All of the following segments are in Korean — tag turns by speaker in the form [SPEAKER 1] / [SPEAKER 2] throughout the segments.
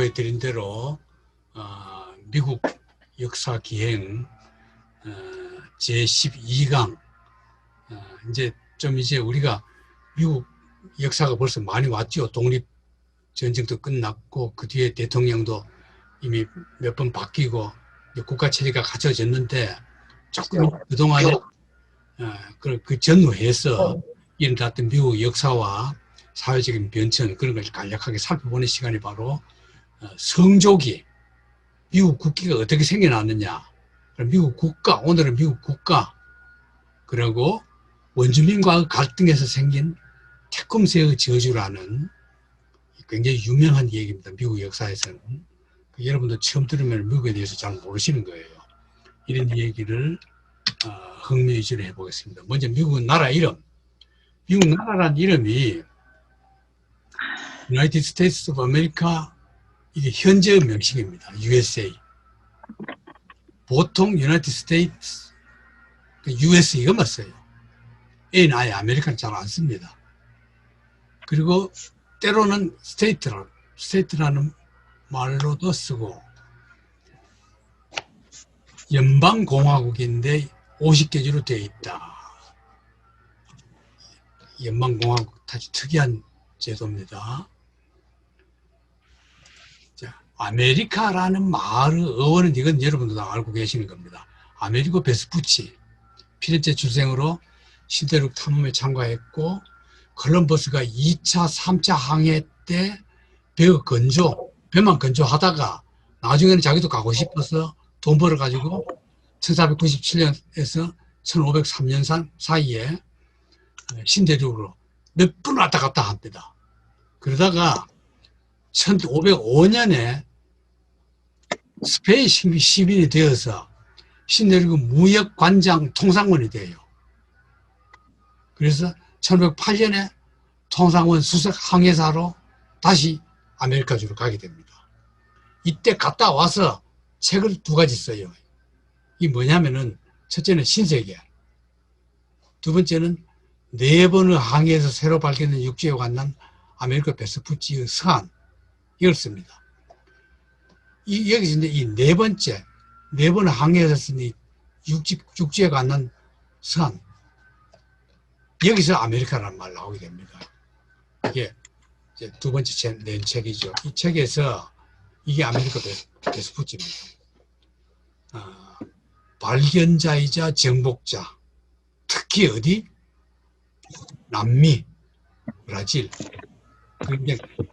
[SPEAKER 1] 예고해드린 대로 미국 역사기행 제12강 이제 우리가 미국 역사가 벌써 많이 왔죠. 독립전쟁도 끝났고 그 뒤에 대통령도 이미 몇 번 바뀌고 국가 체제가 갖춰졌는데 조금 그동안에 그 전후해서 일어났던 미국 역사와 사회적인 변천 그런 걸 간략하게 살펴보는 시간이 바로 성조기, 미국 국기가 어떻게 생겨났느냐, 미국 국가, 오늘은 미국 국가, 그리고 원주민과의 갈등에서 생긴 태권세의 저주라는 굉장히 유명한 얘기입니다. 미국 역사에서는. 여러분도 처음 들으면 미국에 대해서 잘 모르시는 거예요. 이런 얘기를 흥미 위주로 해보겠습니다. 먼저 미국 나라 이름. 미국 나라라는 이름이 United States of America, 이게 현재의 명칭입니다. USA. 보통 United States, US 이것만 써요. A는 아예 아메리카는 잘 안 씁니다. 그리고 때로는 스테이트라는 말로도 쓰고, 연방공화국인데 50개주로 되어 있다. 연방공화국 아주 특이한 제도입니다. 자, 아메리카라는 말의 어원은 이건 여러분도 다 알고 계시는 겁니다. 아메리고 베스푸치, 피렌체 출생으로 신대륙 탐험에 참가했고, 콜럼버스가 2차, 3차 항해 때 배만 건조하다가 나중에는 자기도 가고 싶어서 돈 벌어가지고 1497년에서 1503년 사이에 신대륙으로 몇 번 왔다 갔다 합니다. 그러다가 1505년에 스페인 시민이 되어서 신대륙 무역관장 통상원이 돼요. 그래서 1508년에 통상원 수석 항해사로 다시 아메리카주로 가게 됩니다. 이때 갔다 와서 책을 2가지 써요. 이게 뭐냐면은 첫째는 신세계, 두 번째는 4번의 항해에서 새로 발견된 육지에 관한 아메리카 베스푸치의 서한, 이걸 씁니다. 여기서 이제 이 4번째, 4번의 항해에서 쓴 이 육지에 관한 서한, 여기서 아메리카라는 말 나오게 됩니다. 이게 이제 2번째 낸 책이죠. 이 책에서 이게 아메리카 베스푸치입니다. 발견자이자 정복자, 특히 어디? 남미, 브라질.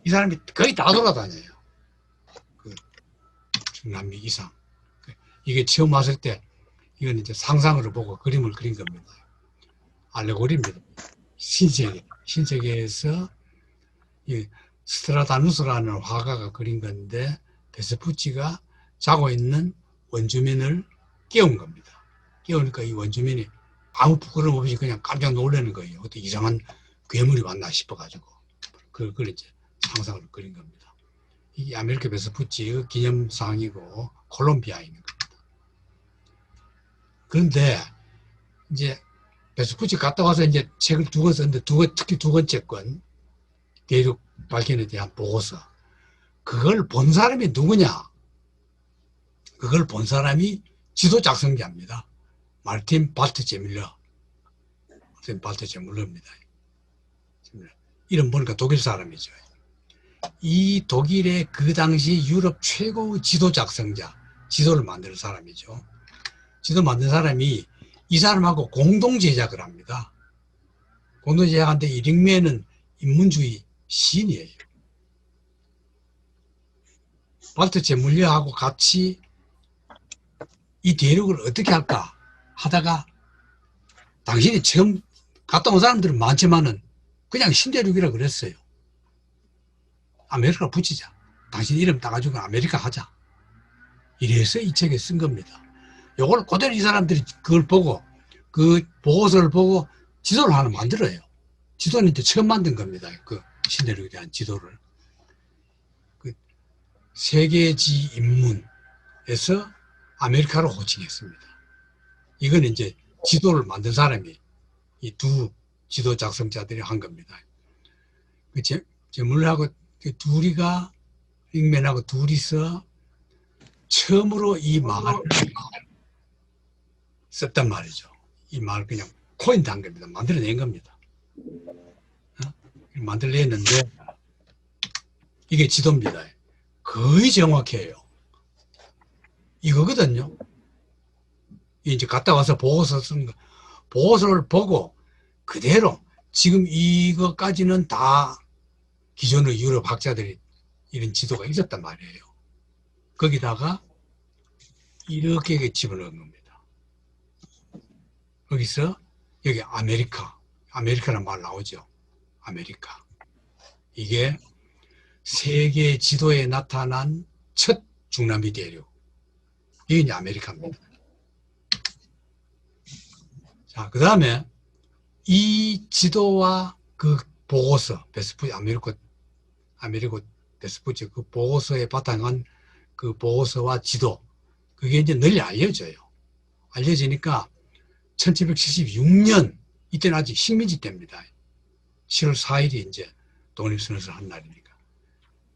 [SPEAKER 1] 이 사람이 거의 다 돌아다녀요. 남미 이상. 이게 처음 왔을 때 이건 이제 상상으로 보고 그림을 그린 겁니다. 알레고리입니다. 신세계에서 이 스트라다누스라는 화가가 그린 건데 베스푸치가 자고 있는 원주민을 깨운 겁니다. 깨우니까 이 원주민이 아무 부끄러움 없이 그냥 깜짝 놀라는 거예요. 어떤 이상한 괴물이 왔나 싶어가지고 그걸 이제 상상을 그린 겁니다. 이게 아메리카 베스푸치의 기념상이고 콜롬비아에 있는 겁니다. 그런데 이제 베스푸치 갔다 와서 이제 책을 2권 썼는데 특히 2번째 건 대륙 발견에 대한 보고서, 그걸 본 사람이 누구냐? 그걸 본 사람이 지도 작성자입니다. 마르틴 발트제뮬러. 발트제뮬러입니다. 이름 보니까 독일 사람이죠. 이 독일의 그 당시 유럽 최고의 지도 작성자, 지도를 만드는 사람이죠. 지도 만든 사람이 이 사람하고 공동 제작을 합니다. 공동 제작하는데 이링메는 인문주의 시인이에요. 발트제뮬러하고 같이 이 대륙을 어떻게 할까 하다가, 당신이 처음 갔다 온 사람들은 많지만은 그냥 신대륙이라 그랬어요. 아메리카 붙이자. 당신 이름 따가지고 아메리카 하자. 이래서 이 책에 쓴 겁니다. 요걸 그대로 이 사람들이 그걸 보고, 그 보고서를 보고 지도를 하나 만들어요. 지도는 이제 처음 만든 겁니다. 그 신대륙에 대한 지도를. 그 세계지 인문에서 아메리카로 호칭했습니다. 이건 이제 지도를 만든 사람이 이 2 지도 작성자들이 한 겁니다. 그 제물하고 그 둘이가 잉맨하고 둘이서 처음으로 이 말을 썼단 말이죠. 이 말을 그냥 코인한 겁니다. 만들어낸 겁니다. 만들어냈는데 이게 지도입니다. 거의 정확해요. 이거거든요. 이제 갔다 와서 보고서 쓴 거. 보고서를 보고 그대로 지금 이거까지는 다 기존의 유럽 학자들이 이런 지도가 있었단 말이에요. 거기다가 이렇게 집어넣은 겁니다. 거기서 여기 아메리카라는 말 나오죠. 아메리카. 이게 세계 지도에 나타난 첫 중남미 대륙. 이게 이제 아메리카입니다. 자, 그 다음에 이 지도와 그 보고서, 아메리코 베스푸치 그 보고서에 바탕한 그 보고서와 지도, 그게 이제 널리 알려져요. 알려지니까 1776년, 이때는 아직 식민지 때입니다. 7월 4일이 이제 독립선언을 한 날이니까.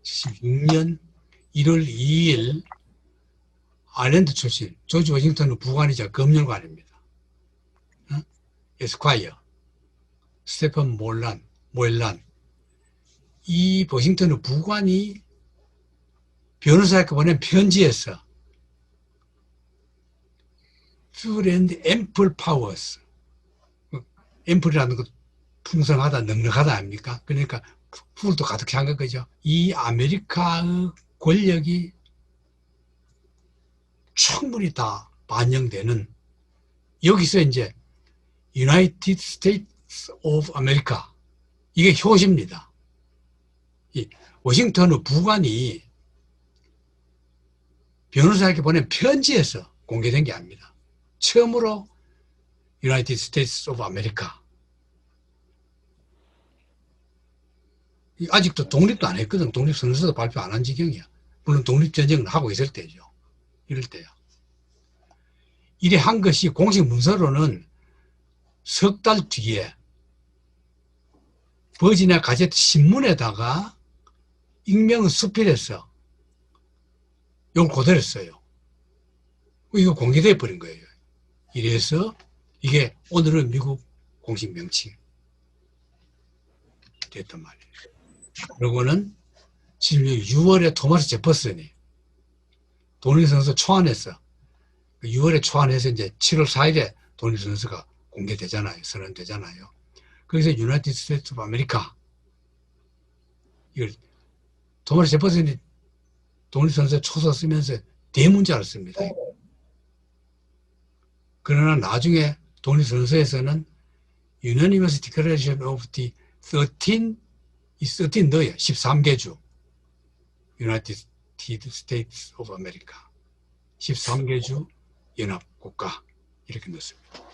[SPEAKER 1] 76년 1월 2일 아일랜드 출신, 조지 워싱턴은 부관이자 검열관입니다. 에스콰이어, 스테픈 모엘란. 이 워싱턴의 부관이 변호사에게 보낸 편지에서 full and ample powers, ample이라는 것 풍성하다, 넉넉하다 아닙니까? 그러니까 full도 가득 찬 거죠. 이 아메리카의 권력이 충분히 다 반영되는, 여기서 이제 United States of America, 이게 효시입니다. 이 워싱턴의 부관이 변호사에게 보낸 편지에서 공개된 게 아닙니다. 처음으로 United States of America. 아직도 독립도 안 했거든. 독립선언서도 발표 안 한 지경이야. 물론 독립전쟁을 하고 있을 때죠. 이럴 때야. 이래 한 것이 공식 문서로는 석 달 뒤에 버지니아 가제트 신문에다가 익명을 수필해서 이걸 그대로 써요. 이거 공개돼 버린 거예요. 이래서 이게 오늘은 미국 공식 명칭 됐단 말이에요. 그러고는 지금 6월에 토마스 제퍼슨이 독립선언서 초안해서 6월에 초안해서 이제 7월 4일에 독립선언서가 공개되잖아요. 선언되잖아요. 거기서 유나이티드 스테이트 오브 아메리카, 이걸 토마스 제퍼슨이 독립선언서 초서 쓰면서 대문자를 씁니다. 그러나 나중에 독립선언서에서는 Unanimous Declaration of the 13 넣어요. 13개 주. United States of America. 13개 주 연합국가. 이렇게 넣습니다.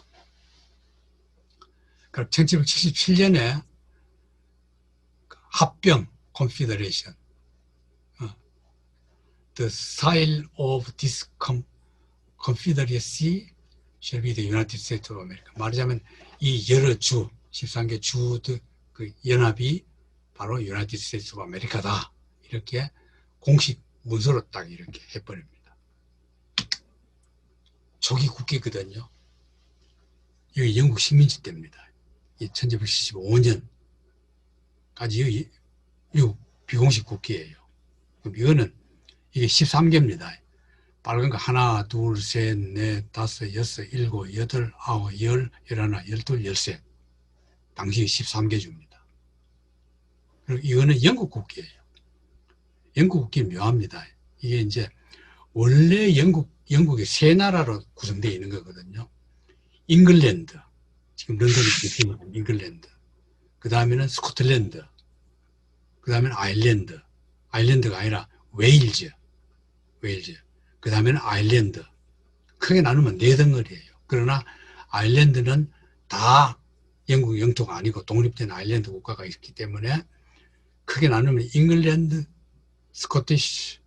[SPEAKER 1] 그럼 1777년에 합병, Confederation. The style of this confederacy shall be the United States of America. 말하자면 이 여러 주, 13개 주의 그 연합이 바로 United States of America다. 이렇게 공식 문서로 딱 이렇게 해버립니다. 초기 국기거든요. 이게 영국 식민지 때입니다. 1775년까지 미국 비공식 국기예요. 그럼 이거는 이게 13개입니다. 빨간 거 하나, 둘, 셋, 넷, 다섯, 여섯, 일곱, 여덟, 아홉, 열, 열하나, 열둘, 열셋. 당시 13개 주입니다. 그리고 이거는 영국 국기예요. 영국 국기는 묘합니다. 이게 이제 원래 영국이 세 나라로 구성되어 있는 거거든요. 잉글랜드, 지금 런던에 있는 잉글랜드. 그 다음에는 스코틀랜드. 그 다음에는 아일랜드. 아일랜드가 아니라 웨일즈. 그 다음에는 아일랜드. 크게 나누면 네 덩어리예요. 그러나 아일랜드는 다 영국 영토가 아니고 독립된 아일랜드 국가가 있기 때문에 크게 나누면 잉글랜드, 스코티시,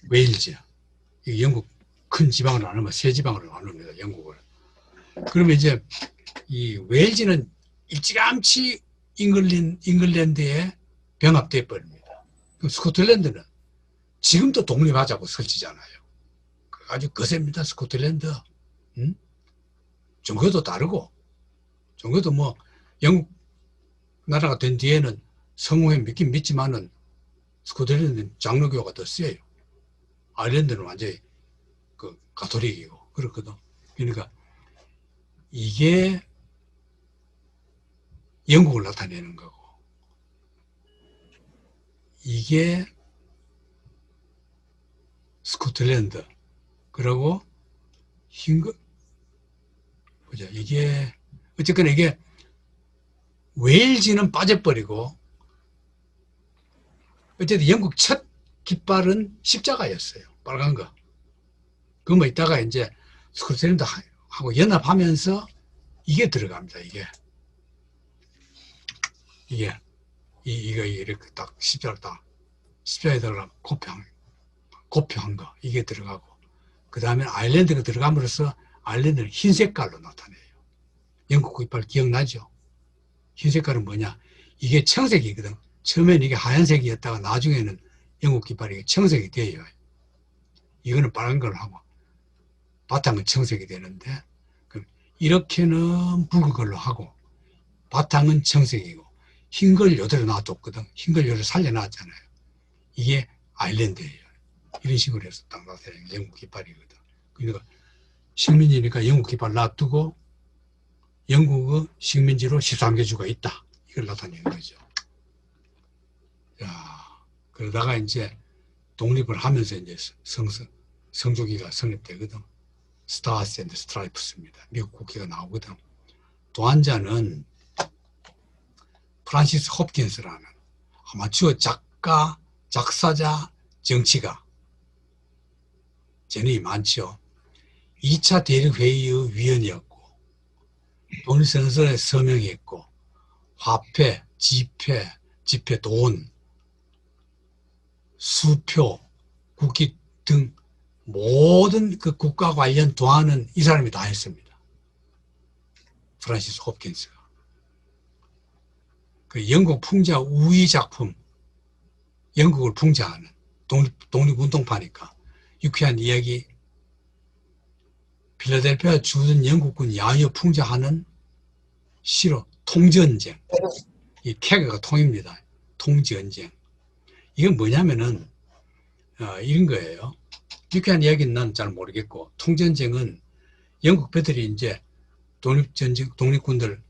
[SPEAKER 1] 웨일즈. 이 영국 큰 지방으로 나누면 세 지방으로 나눕니다. 영국을. 그러면 이제 이 웨일즈는 일찌감치 잉글랜드에 병합돼 버립니다. 그럼 스코틀랜드는 지금도 독립하자고 설치잖아요. 아주 거셉니다. 스코틀랜드. 응? 종교도 다르고, 종교도 뭐 영국 나라가 된 뒤에는 성공회 믿긴 믿지만은 스코틀랜드는 장로교가 더 세요. 아일랜드는 완전히 그 가톨릭이고 그렇거든. 그러니까 이게 영국을 나타내는 거고, 이게 스코틀랜드, 그리고 흰거, 보자. 이게, 어쨌거나 이게 웨일즈는 빠져버리고, 어쨌든 영국 첫 깃발은 십자가였어요. 빨간 거. 그거 있다가 이제 스코틀랜드하고 연합하면서 이게 들어갑니다. 이거 이렇게 딱 십자가에다가 고표한 거, 이게 들어가고, 그 다음에 아일랜드가 들어감으로써 아일랜드는 흰 색깔로 나타내요. 영국 깃발 기억나죠? 흰 색깔은 뭐냐? 이게 청색이거든. 처음에는 이게 하얀색이었다가 나중에는 영국 깃발이 청색이 돼요. 이거는 빨간 걸 하고 바탕은 청색이 되는데, 그럼 이렇게는 붉은 걸로 하고 바탕은 청색이고 흰 걸 요대로 놔뒀거든. 흰 걸 요대로 살려놨잖아요. 이게 아일랜드예요. 이런 식으로 해서 딱 나타내는 영국 깃발이거든. 그러니까 식민지니까 영국 깃발 놔두고 영국의 식민지로 13개주가 있다. 이걸 나타내는 거죠. 야, 그러다가 이제 독립을 하면서 이제 성조기가 성립되거든. 스타스 앤드 스트라이프스입니다. 미국 국기가 나오거든. 또 한 자는 프란시스 홉킨스라는 아마추어 작가, 작사자, 정치가 재능이 많죠. 2차 대륙회의의 위원이었고, 독립선언서에 서명했고, 화폐, 지폐, 돈, 수표, 국기 등 모든 그 국가 관련 도안은 이 사람이 다 했습니다. 프란시스 홉킨스가. 그 영국 풍자 우위 작품, 영국을 풍자하는 독립운동파니까 유쾌한 이야기, 필라델피아 주둔 영국군 야유 풍자하는 시로 통전쟁. 이 태그가 통입니다. 통전쟁. 이건 뭐냐면은 이런 거예요. 유쾌한 이야기는 난 잘 모르겠고, 통전쟁은 영국 배들이 이제 독립군들,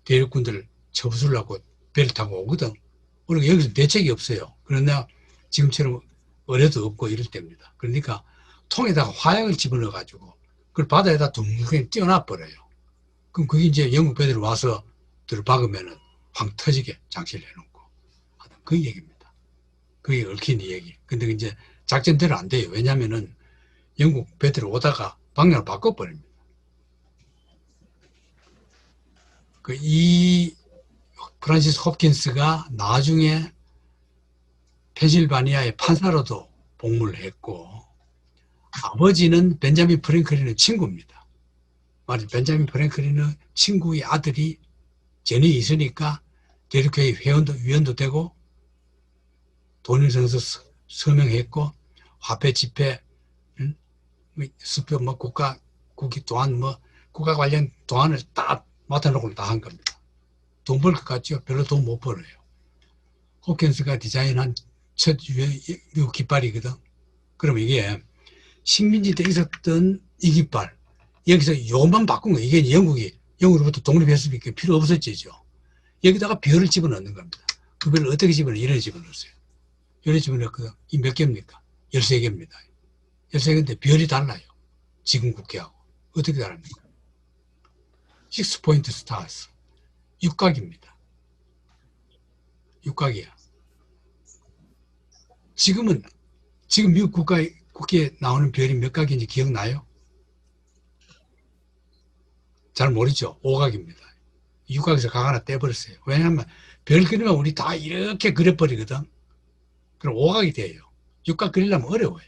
[SPEAKER 1] 대륙군들 처부수려고 배를 타고 오거든. 그러니까 여기서 대책이 없어요. 그러나 지금처럼 어뢰도 없고 이럴 때입니다. 그러니까 통에다가 화약을 집어넣어가지고 그걸 바다에다 둥둥 띄워놔버려요. 그럼 그게 이제 영국 배들이 와서 들박으면은 황 터지게 장치를 해놓고 하는 그 얘기입니다. 그게 얽힌 얘기. 근데 이제 작전대로 안 돼요. 왜냐면은 영국 배들이 오다가 방향을 바꿔버립니다. 이 프란시스 홉킨스가 나중에 펜실바니아의 판사로도 복무를 했고, 아버지는 벤자민 프랭클린의 친구입니다. 말하자면 벤자민 프랭클린의 친구의 아들이 재능이 있으니까 대륙회의 위원도 되고, 독립선언서 서명했고, 화폐, 지폐, 수표, 국기 도안, 국가 관련 도안을 다 맡아놓고 다 한 겁니다. 돈 벌 것 같죠? 별로 돈 못 벌어요. 홉킨스가 디자인한 첫 미국 깃발이거든. 그럼 이게 식민지 때 있었던 이 깃발, 여기서 요만 바꾼 거예요. 이게 영국으로부터 독립했으니까 필요 없었지죠. 여기다가 별을 집어넣는 겁니다. 그 별을 어떻게 집어넣어요? 이렇게 집어넣었어요. 이렇게 집어넣었거든. 이 몇 개입니까? 13개입니다. 13개인데 별이 달라요. 지금 국기하고. 어떻게 다릅니까? 6포인트 스타스. 육각입니다. 육각이야. 지금 미국 국기에 나오는 별이 몇 각인지 기억나요? 잘 모르죠? 오각입니다. 육각에서 각 하나 떼버렸어요. 왜냐하면 별 그리면 우리 다 이렇게 그려버리거든. 그럼 오각이 돼요. 육각 그리려면 어려워요.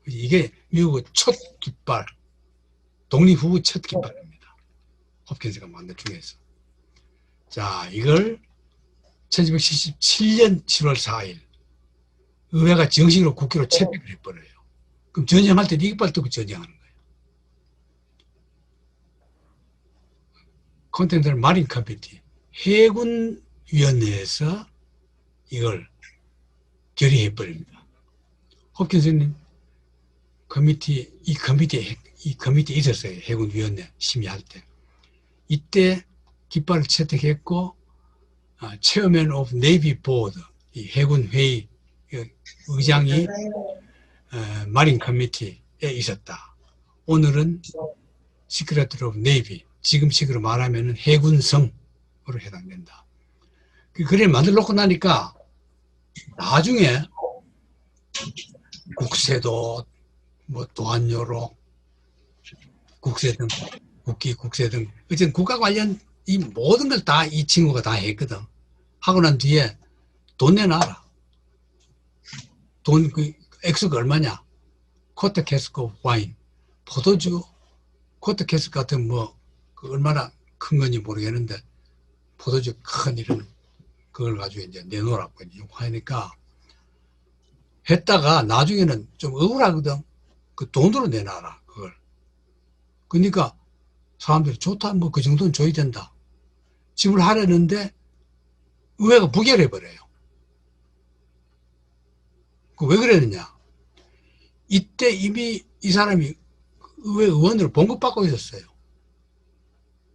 [SPEAKER 1] 이게 미국의 첫 깃발, 독립 후 첫 깃발입니다. 홉킨스가 만든 중에서. 자, 이걸 1777년 7월 4일 의회가 정식으로 국회로 채택을 해버려요. 그럼 전쟁할 때는 이빨 뜨고 전쟁하는 거예요. 컨텐츠를 마린 커미티, 해군위원회에서 이걸 결의해버립니다. 홉킨스는 이 커미티에 있었어요. 해군위원회 심의할 때. 이때 깃발을 채택했고, 체어맨 오브 네이비 보드, 이 해군회의 의장이 마린 커미티에 있었다. 오늘은 시크레터리 오브 네이비, 지금식으로 말하면 해군성으로 해당된다. 그래 만들어 놓고 나니까 나중에 국세도 뭐 도안요로 국세 등 국세 등 어쨌든 국가 관련 이 모든 걸 다 이 친구가 다 했거든. 하고 난 뒤에 돈 내놔라. 돈 그 액수가 얼마냐? 쿼터 캐스크 와인 포도주 쿼터 캐스크 같은 뭐 그 얼마나 큰 건지 모르겠는데 포도주 큰 이런 그걸 가지고 이제 내놓으라고 하니까 했다가 나중에는 좀 억울하거든. 그 돈으로 내놔라 그걸. 그러니까 사람들이 좋다 뭐 그 정도는 줘야 된다. 지불하려는데 의회가 부결해버려요. 그 왜 그랬느냐? 이때 이미 이 사람이 의회 의원으로 봉급받고 있었어요.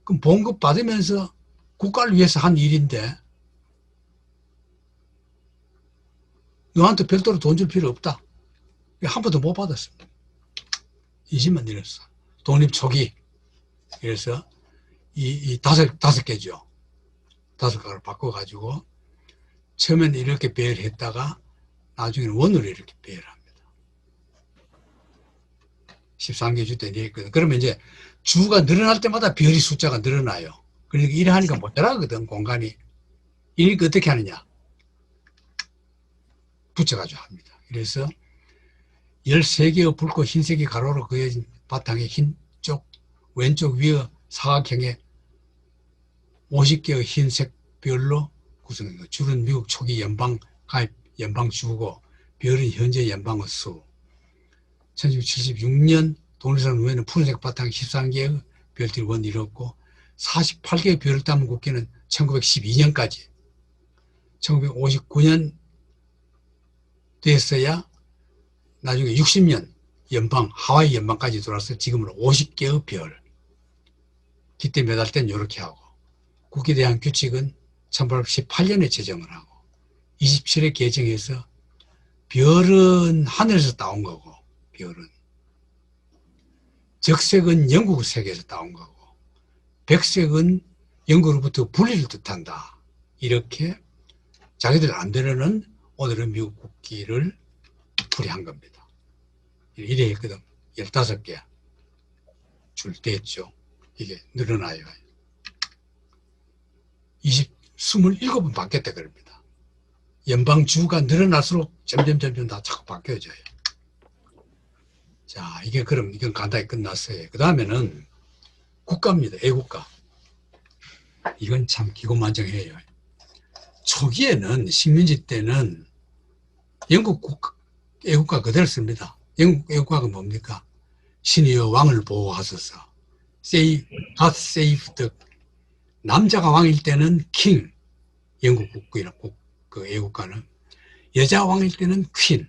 [SPEAKER 1] 그럼 봉급 받으면서 국가를 위해서 한 일인데 너한테 별도로 돈 줄 필요 없다. 한 번도 못 받았습니다. 20만 이랬어. 독립 초기. 그래서 이 다섯 개죠. 다섯 개를 바꿔가지고 처음에는 이렇게 배열을 했다가 나중에는 원으로 이렇게 배열을 합니다. 13개 주 때 내렸거든. 그러면 이제 주가 늘어날 때마다 별이 숫자가 늘어나요. 그러니까 이래 하니까 모자라거든, 공간이. 이러니까 어떻게 하느냐. 붙여가지고 합니다. 그래서 13개의 붉고 흰색이 가로로 그어진 바탕에 흰쪽, 왼쪽 위에 사각형의 50개의 흰색 별로 구성합니다. 줄은 미국 초기 연방 가입 연방주고 별은 현재 연방의 수. 1976년 독립선 후에는 푸른색 바탕 13개의 별들이 원 이뤘고 48개의 별을 담은 국기는 1912년까지 1959년 됐어야 나중에 60년 연방 하와이 연방까지 들어와서 지금은 50개의 별. 기대 몇알 때는 이렇게 하고 국기에 대한 규칙은 1818년에 제정을 하고 27회 개정해서 별은 하늘에서 따온 거고 별은 적색은 영국색에서 따온 거고 백색은 영국으로부터 분리를 뜻한다. 이렇게 자기들 안대로는 오늘은 미국 국기를 풀이한 겁니다. 이래 했거든. 15개 줄 뗐죠. 이게 늘어나요. 27번 바뀌었다 그럽니다. 연방주가 늘어날수록 점점 다 자꾸 바뀌어져요. 자, 이게 그럼 이건 간단히 끝났어요. 그 다음에는 국가입니다. 애국가. 이건 참 기고만장해요. 초기에는 식민지 때는 영국 애국가 그대로 씁니다. 영국 애국가가 뭡니까? 신이여 왕을 보호하소서. God save the 남자가 왕일 때는 king, 영국 국기라고 그 애국가는 여자 왕일 때는 queen.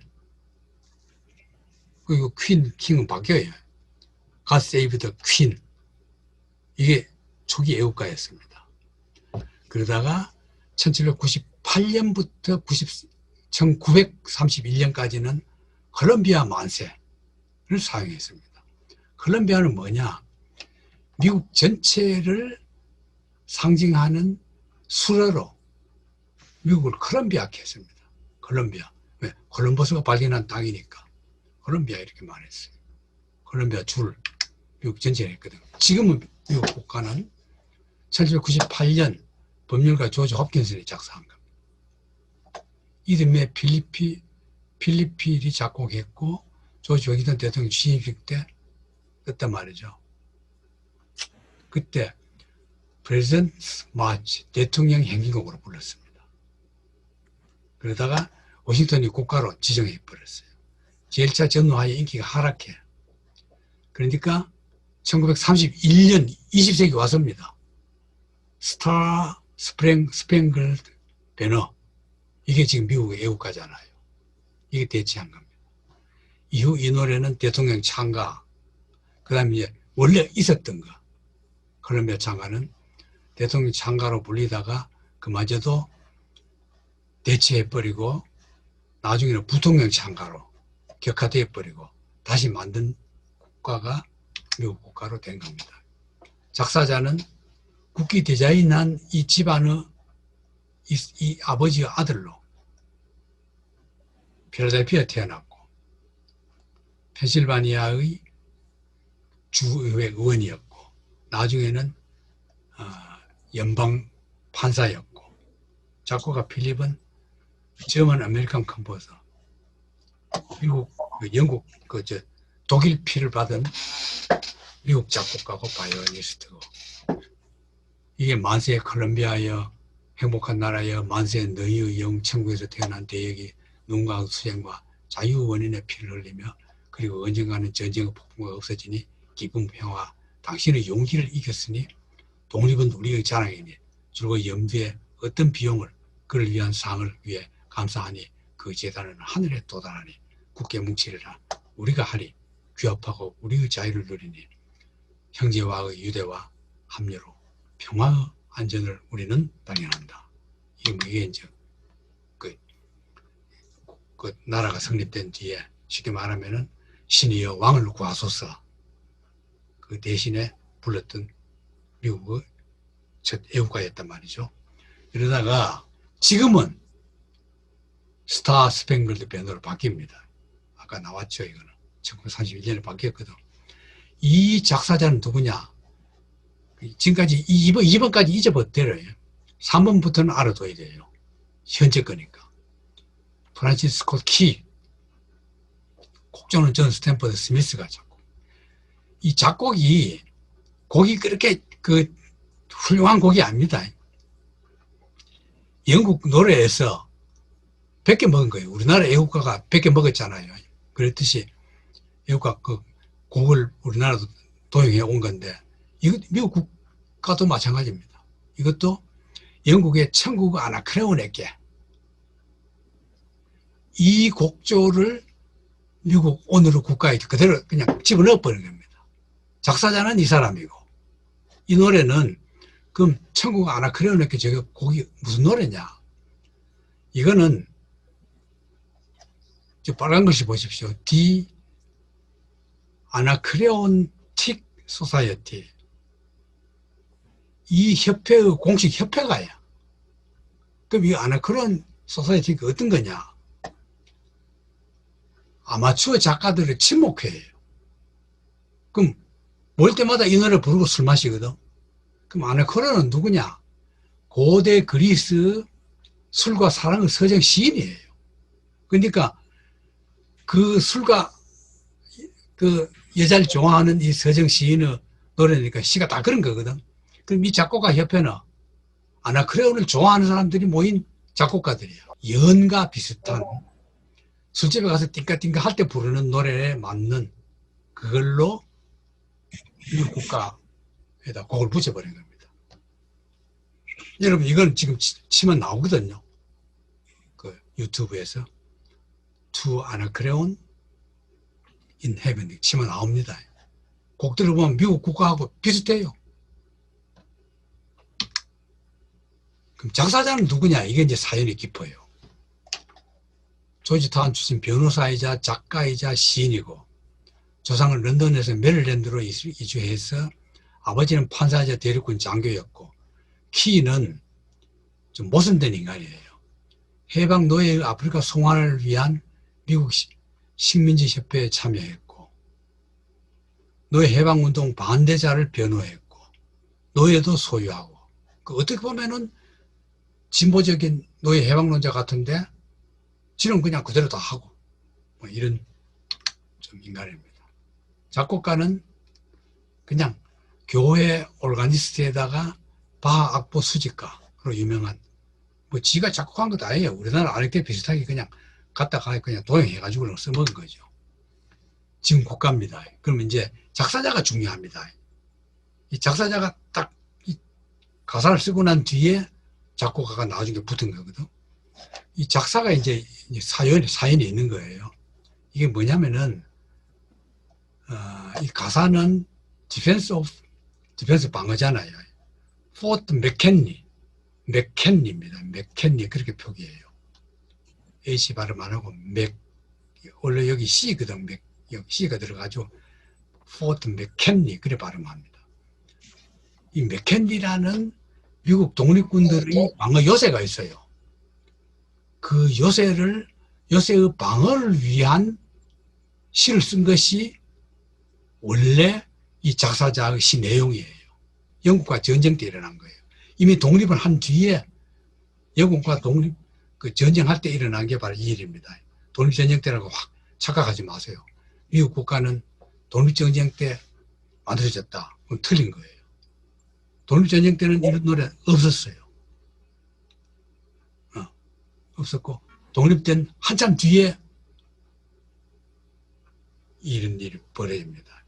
[SPEAKER 1] 그리고 킹은 바뀌어요. God save the queen. 이게 초기 애국가였습니다. 그러다가 1798년부터 1931년까지는 콜롬비아 만세를 사용했습니다. 콜롬비아는 뭐냐? 미국 전체를 상징하는 수레로 미국을 콜롬비아케 했습니다. 콜롬비아. 왜? 콜럼버스가 발견한 땅이니까. 콜롬비아 이렇게 말했어요. 콜롬비아 줄 미국 전체를 했거든요. 지금은 미국 국가는 1798년 법률가 조지 홉킨슨이 작성한 겁니다. 이듬해 필리핀이 작곡했고 조지 워싱턴 대통령 취임식 때 그때 말이죠. 그때 프레지던트 마치 대통령 행진곡으로 불렀습니다. 그러다가 워싱턴이 국가로 지정해 버렸어요. 제일차 전후하에 인기가 하락해. 그러니까 1931년 20세기 와서입니다. 스타 스팽글드 배너, 이게 지금 미국의 애국가잖아요. 이게 대체한 겁니다. 이후 이 노래는 대통령 찬가, 그 다음에 이제 원래 있었던 거, 콜롬비아 찬가는 대통령 찬가로 불리다가 그마저도 대체해버리고 나중에는 부통령 찬가로 격화되어버리고 다시 만든 국가가 미국 국가로 된 겁니다. 작사자는 국기 디자인한 이 집안의 이 아버지의 아들로 필라델피아에 태어났고 펜실바니아의 주의회 의원이었고 나중에는 연방 판사였고 작곡가 필립은 저먼 아메리칸 컴포저, 미국 영국 독일 피를 받은 미국 작곡가고 바이올리니스트고, 이게 만세의 콜롬비아여 행복한 나라여 만세의 너희의 영 천국에서 태어난 대역이 누군가 수행과 자유 원인의 피를 흘리며 그리고 언젠가는 전쟁의 폭풍과 없어지니 기쁨 평화 당신의 용기를 이겼으니 독립은 우리의 자랑이니 줄곧 염두에 어떤 비용을 그를 위한 상을 위해 감사하니 그 재단은 하늘에 도달하니 굳게 뭉치리라. 우리가 하리 귀합하고 우리의 자유를 누리니 형제와의 유대와 합류로 평화의 안전을 우리는 당연한다. 이게 이제 그 나라가 성립된 뒤에 쉽게 말하면은 신이여 왕을 구하소서 그 대신에 불렀던 미국의 첫 애국가였단 말이죠. 이러다가 지금은 스타 스팽글드 배너로 바뀝니다. 아까 나왔죠. 이거는 1931년에 바뀌었거든. 이 작사자는 누구냐? 지금까지 2번까지 잊어버려요. 3번부터는 알아둬야 돼요. 현재 거니까. 프란시스 스콧 키, 곡조는 존 스탠퍼드 스미스가 작곡. 이 작곡이 곡이 그렇게 훌륭한 곡이 아닙니다. 영국 노래에서 100개 먹은 거예요. 우리나라 애국가가 100개 먹었잖아요. 그랬듯이 애국가 그 곡을 우리나라도 도용해 온 건데, 이거 미국 국가도 마찬가지입니다. 이것도 영국의 천국 아나크레온에게 이 곡조를 미국 오늘의 국가에 그대로 그냥 집어넣어 버린 겁니다. 작사자는 이 사람이고, 이 노래는 그럼 천국 아나크레온에게 저게 곡이 무슨 노래냐? 이거는 저 빨간 글씨 보십시오. 디 아나크레온틱 소사이어티. 이 협회의 공식 협회가야. 그럼 이 아나크레온 소사이어티가 어떤 거냐? 아마추어 작가들의 친목회예요. 그럼 볼 때마다 이 노래 부르고 술 마시거든. 그럼 아나크레온은 누구냐? 고대 그리스 술과 사랑의 서정 시인이에요. 그러니까 그 술과 그 여자를 좋아하는 이 서정 시인의 노래니까 시가 다 그런 거거든. 그럼 이 작곡가 협회는 아나크레온을 좋아하는 사람들이 모인 작곡가들이에요. 연과 비슷한 술집에 가서 띵까띵까 할 때 부르는 노래에 맞는 그걸로 미국 국가에다 곡을 붙여버린 겁니다. 여러분, 이건 지금 치면 나오거든요. 그 유튜브에서 To Anacreon in Heaven 치면 나옵니다. 곡 들어보면 미국 국가하고 비슷해요. 그럼 작사자는 누구냐? 이게 이제 사연이 깊어요. 조지타운 출신 변호사이자 작가이자 시인이고, 조상은 런던에서 메릴랜드로 이주해서 아버지는 판사이자 대륙군 장교였고, 키는 좀 모순된 인간이에요. 해방 노예의 아프리카 송환을 위한 미국 식민지 협회에 참여했고, 노예 해방운동 반대자를 변호했고, 노예도 소유하고, 어떻게 보면은 진보적인 노예 해방론자 같은데 지는 그냥 그대로 다 하고, 뭐 이런 좀 인간입니다. 작곡가는 그냥 교회 오르가니스트에다가 바하 악보 수집가로 유명한, 뭐 지가 작곡한 것도 아니에요. 우리나라 아랫게 비슷하게 그냥 갖다가 그냥 도용해가지고 써먹은 거죠. 지금 고가입니다. 그러면 이제 작사자가 중요합니다. 이 작사자가 딱 이 가사를 쓰고 난 뒤에 작곡가가 나중에 붙은 거거든. 이 작사가 이제 사연이 있는 거예요. 이게 뭐냐면은, 이 가사는 디펜스 방어잖아요. 포트 맥켄리입니다. 맥켄리 그렇게 표기해요. H 발음 안 하고 원래 여기 C거든. 여기 C가 들어가지고 포트 맥켄리 그래 발음합니다. 이 맥켄리라는 미국 독립군들의 방어 요새가 있어요. 그 요새의 방어를 위한 시를 쓴 것이 원래 이 작사자의 시 내용이에요. 영국과 전쟁 때 일어난 거예요. 이미 독립을 한 뒤에 영국과 그 전쟁할 때 일어난 게 바로 이 일입니다. 독립전쟁 때라고 확 착각하지 마세요. 미국 국가는 독립전쟁 때 만들어졌다. 그건 틀린 거예요. 독립전쟁 때는 이런 노래 없었어요. 없었고, 독립된 한참 뒤에 이런 일이 벌어집니다.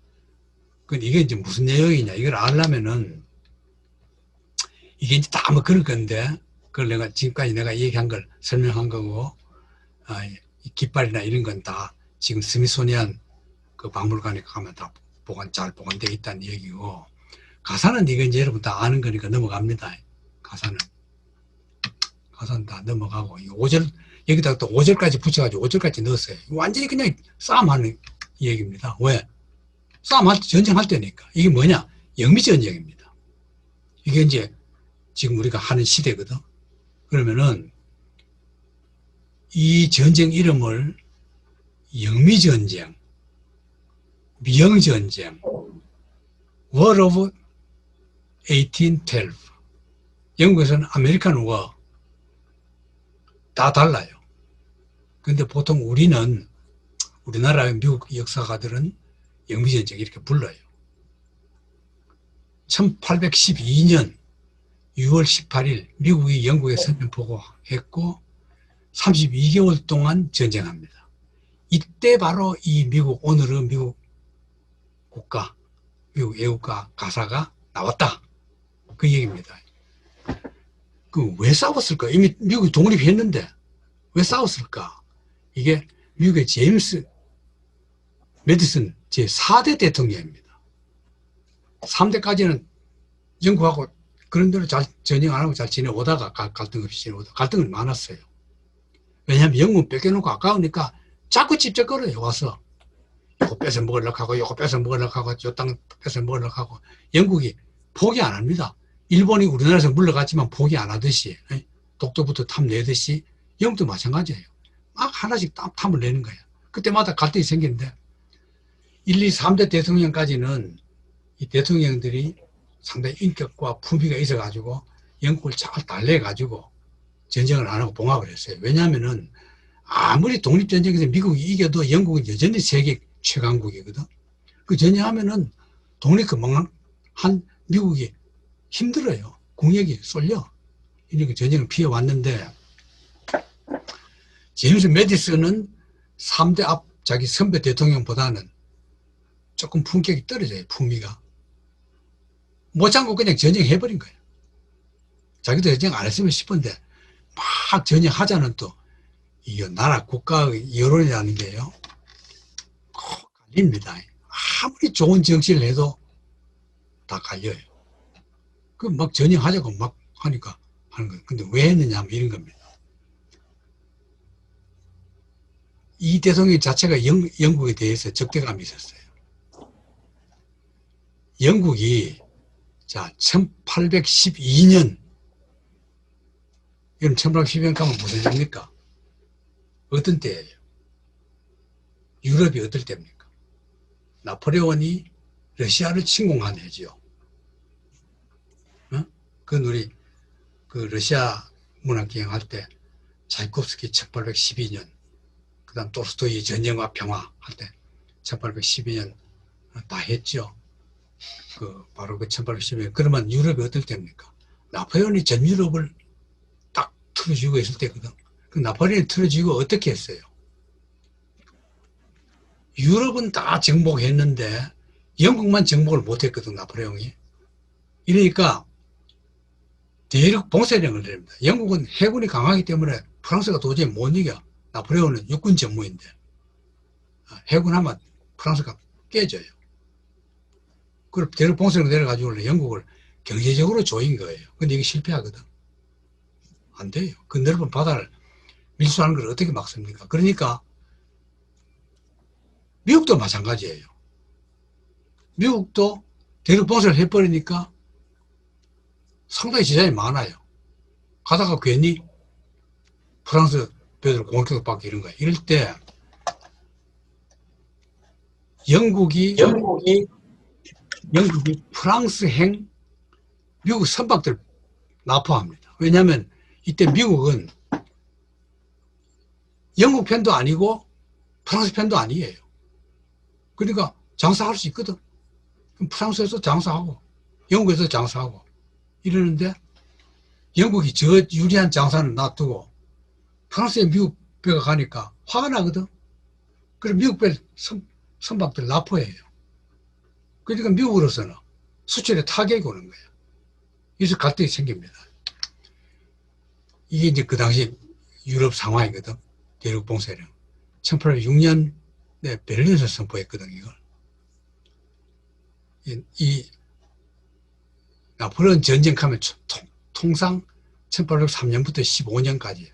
[SPEAKER 1] 이게 이제 무슨 내용이냐, 이걸 알려면은, 이게 이제 다 뭐 그럴 건데, 그걸 지금까지 내가 얘기한 걸 설명한 거고, 이 깃발이나 이런 건 다 지금 스미소니안 그 박물관에 가면 다 잘 보관되어 있다는 얘기고, 가사는 이건 이제 여러분 다 아는 거니까 넘어갑니다. 가사는 다 넘어가고, 5절, 여기다가 또 5절까지 붙여가지고 5절까지 넣었어요. 완전히 그냥 싸움하는 얘기입니다. 왜? 싸움할 때, 전쟁할 때니까. 이게 뭐냐? 영미전쟁입니다. 이게 이제 지금 우리가 하는 시대거든. 그러면은 이 전쟁 이름을 영미전쟁, 미영전쟁, War of 1812. 영국에서는 아메리칸 워 다 달라요. 근데 보통 우리나라 미국 역사가들은 영미전쟁 이렇게 불러요. 1812년 6월 18일 미국이 영국에 선전포고했고 32개월 동안 전쟁합니다. 이때 바로 이 오늘의 미국 국가, 미국 애국가 가사가 나왔다. 그 얘기입니다. 왜 싸웠을까? 이미 미국이 독립했는데 왜 싸웠을까? 이게 미국의 제임스 메디슨 제4대 대통령입니다. 3대까지는 영국하고 그런 대로 잘 전쟁 안 하고 잘 지내오다가 갈등 없이 지내오다가 갈등이 많았어요. 왜냐하면 영국 뺏겨놓고 아까우니까 자꾸 찝쩍거려요. 와서 이거 뺏어 먹으려고 하고 이거 뺏어 먹으려고 하고 저 땅 뺏어 먹으려고 하고. 영국이 포기 안 합니다. 일본이 우리나라에서 물러갔지만 포기 안 하듯이 독도부터 탐내듯이 영국도 마찬가지예요. 막 하나씩 탐을 내는 거예요. 그때마다 갈등이 생기는데 1, 2, 3대 대통령까지는 이 대통령들이 상당히 인격과 품위가 있어가지고 영국을 잘 달래가지고 전쟁을 안 하고 봉합을 했어요. 왜냐하면은 아무리 독립전쟁에서 미국이 이겨도 영국은 여전히 세계 최강국이거든. 그 전쟁하면은 독립 금방 한 미국이 힘들어요. 국력이 쏠려. 이렇게 전쟁을 피해왔는데 제임스 메디슨은 3대 자기 선배 대통령보다는 조금 품격이 떨어져요. 품위가. 못 참고 그냥 전쟁해버린 거예요. 자기도 전쟁 안 했으면 싶은데 막 전쟁하자는 또 이 나라 국가의 여론이라는 게요. 갈립니다. 아무리 좋은 정치를 해도 다 갈려요. 막 전쟁하자고 막 하니까 하는 거예요. 근데 왜 했느냐 하면 이런 겁니다. 이 대통령 자체가 영국에 대해서 적대감이 있었어요. 영국이 1812년 여러분 1812년 가면 무슨 때입니까? 어떤 때예요? 유럽이 어떨 때입니까? 나폴레온이 러시아를 침공한 해지요. 그건 우리 러시아 문학기행 할 때 차이콥스키 1812년 그 다음 토스토이 전쟁과 평화 할 때 1812년 다 했죠. 바로 그 1812년. 그러면 유럽이 어떨 때입니까? 나폴레온이 전 유럽을 딱 틀어주고 있을 때거든. 그 나폴레온이 틀어주고 어떻게 했어요? 유럽은 다 정복했는데 영국만 정복을 못했거든, 나폴레옹이. 이러니까 대륙 봉쇄령을 내립니다. 영국은 해군이 강하기 때문에 프랑스가 도저히 못 이겨. 나폴레옹은 육군 전무인데 해군하면 프랑스가 깨져요. 그럼 대륙 봉쇄령 내려가지고 영국을 경제적으로 조인 거예요. 근데 이게 실패하거든. 안 돼요. 그 넓은 바다를 밀수하는 걸 어떻게 막습니까? 그러니까 미국도 마찬가지예요. 미국도 대륙 봉쇄를 해버리니까 상당히 지장이 많아요. 가다가 괜히 프랑스 배들 공격도 받고 이런 거예요. 이럴 때 영국이 프랑스행 미국 선박들 납포합니다. 왜냐하면 이때 미국은 영국 편도 아니고 프랑스 편도 아니에요. 그러니까 장사할 수 있거든. 그럼 프랑스에서 장사하고 영국에서 장사하고 이러는데 영국이 저 유리한 장사는 놔두고 프랑스에 미국 배가 가니까 화가 나거든. 그래서 미국 배 선박들 납포해요. 그러니까 미국으로서는 수출에 타격이 오는 거예요. 그래서 갈등이 생깁니다. 이게 이제 그 당시 유럽 상황이거든. 대륙 봉쇄령. 1806년에 베를린에서 선포했거든, 이걸. 이 나폴레옹 전쟁하면 통상 1803년부터 15년까지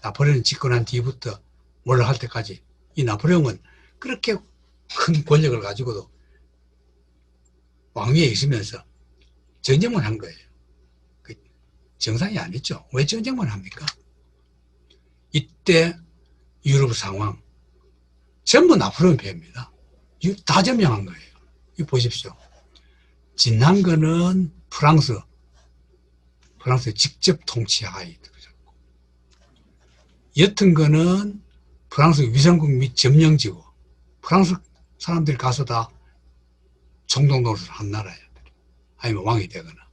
[SPEAKER 1] 나폴레옹 집권한 뒤부터 몰락할 때까지 이 나폴레옹은 그렇게 큰 권력을 가지고도 왕위에 있으면서 전쟁만 한 거예요. 그 정상이 아니죠. 왜 전쟁만 합니까? 이때 유럽 상황 전부 나폴레옹 패입니다. 다 점령한 거예요. 이거 보십시오. 지난 거는 프랑스의 직접 통치하에 들어졌고, 옅은 거는 프랑스 위성국 및 점령지고, 프랑스 사람들이 가서 다 총독 노릇을 한 나라예요. 아니면 왕이 되거나.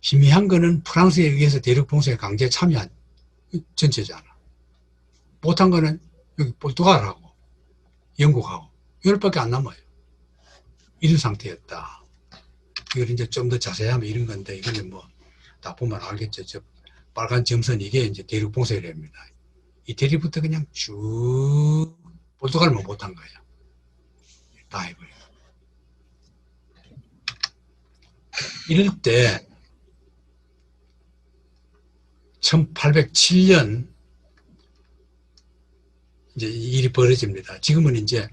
[SPEAKER 1] 희미한 거는 프랑스에 의해서 대륙 봉쇄에 강제 참여한 전체잖아. 못한 거는 여기 포르투갈하고 영국하고 유럽밖에 안 남아요. 이런 상태였다. 이걸 이제 좀 더 자세히 하면 이런 건데, 이거는 뭐 다 보면 알겠죠. 저 빨간 점선 이게 이제 대륙 봉쇄령입니다. 이태리부터 그냥 쭉 포르투갈만 못한 거예요. 다 해버려요. 이럴 때 1807년 이제 일이 벌어집니다. 지금은 이제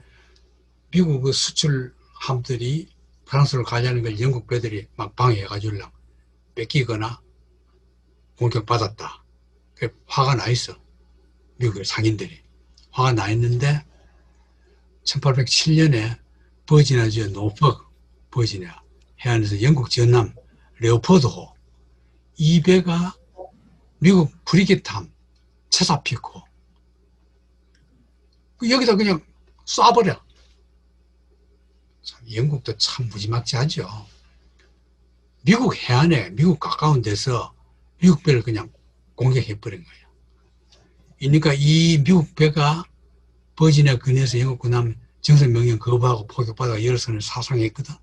[SPEAKER 1] 미국 수출함들이 프랑스로 가려는 걸 영국 배들이 막 방해해가지고 뺏기거나 공격받았다. 화가 나 있어. 미국의 상인들이. 화가 나 있는데 1807년에 버지니아주 노folk, 버지니아 해안에서 영국 전남 레오포드호 이 배가 미국 프리게트함 체사피코 여기다 그냥 쏴버려. 영국도 참 무지막지하죠. 미국 해안에 미국 가까운 데서 미국 배를 그냥 공격해버린 거예요. 그러니까 이 미국 배가 버지니아 근해에서 영국 군함 정선 명령 거부하고 포격받아가 여러 선을 사상했거든.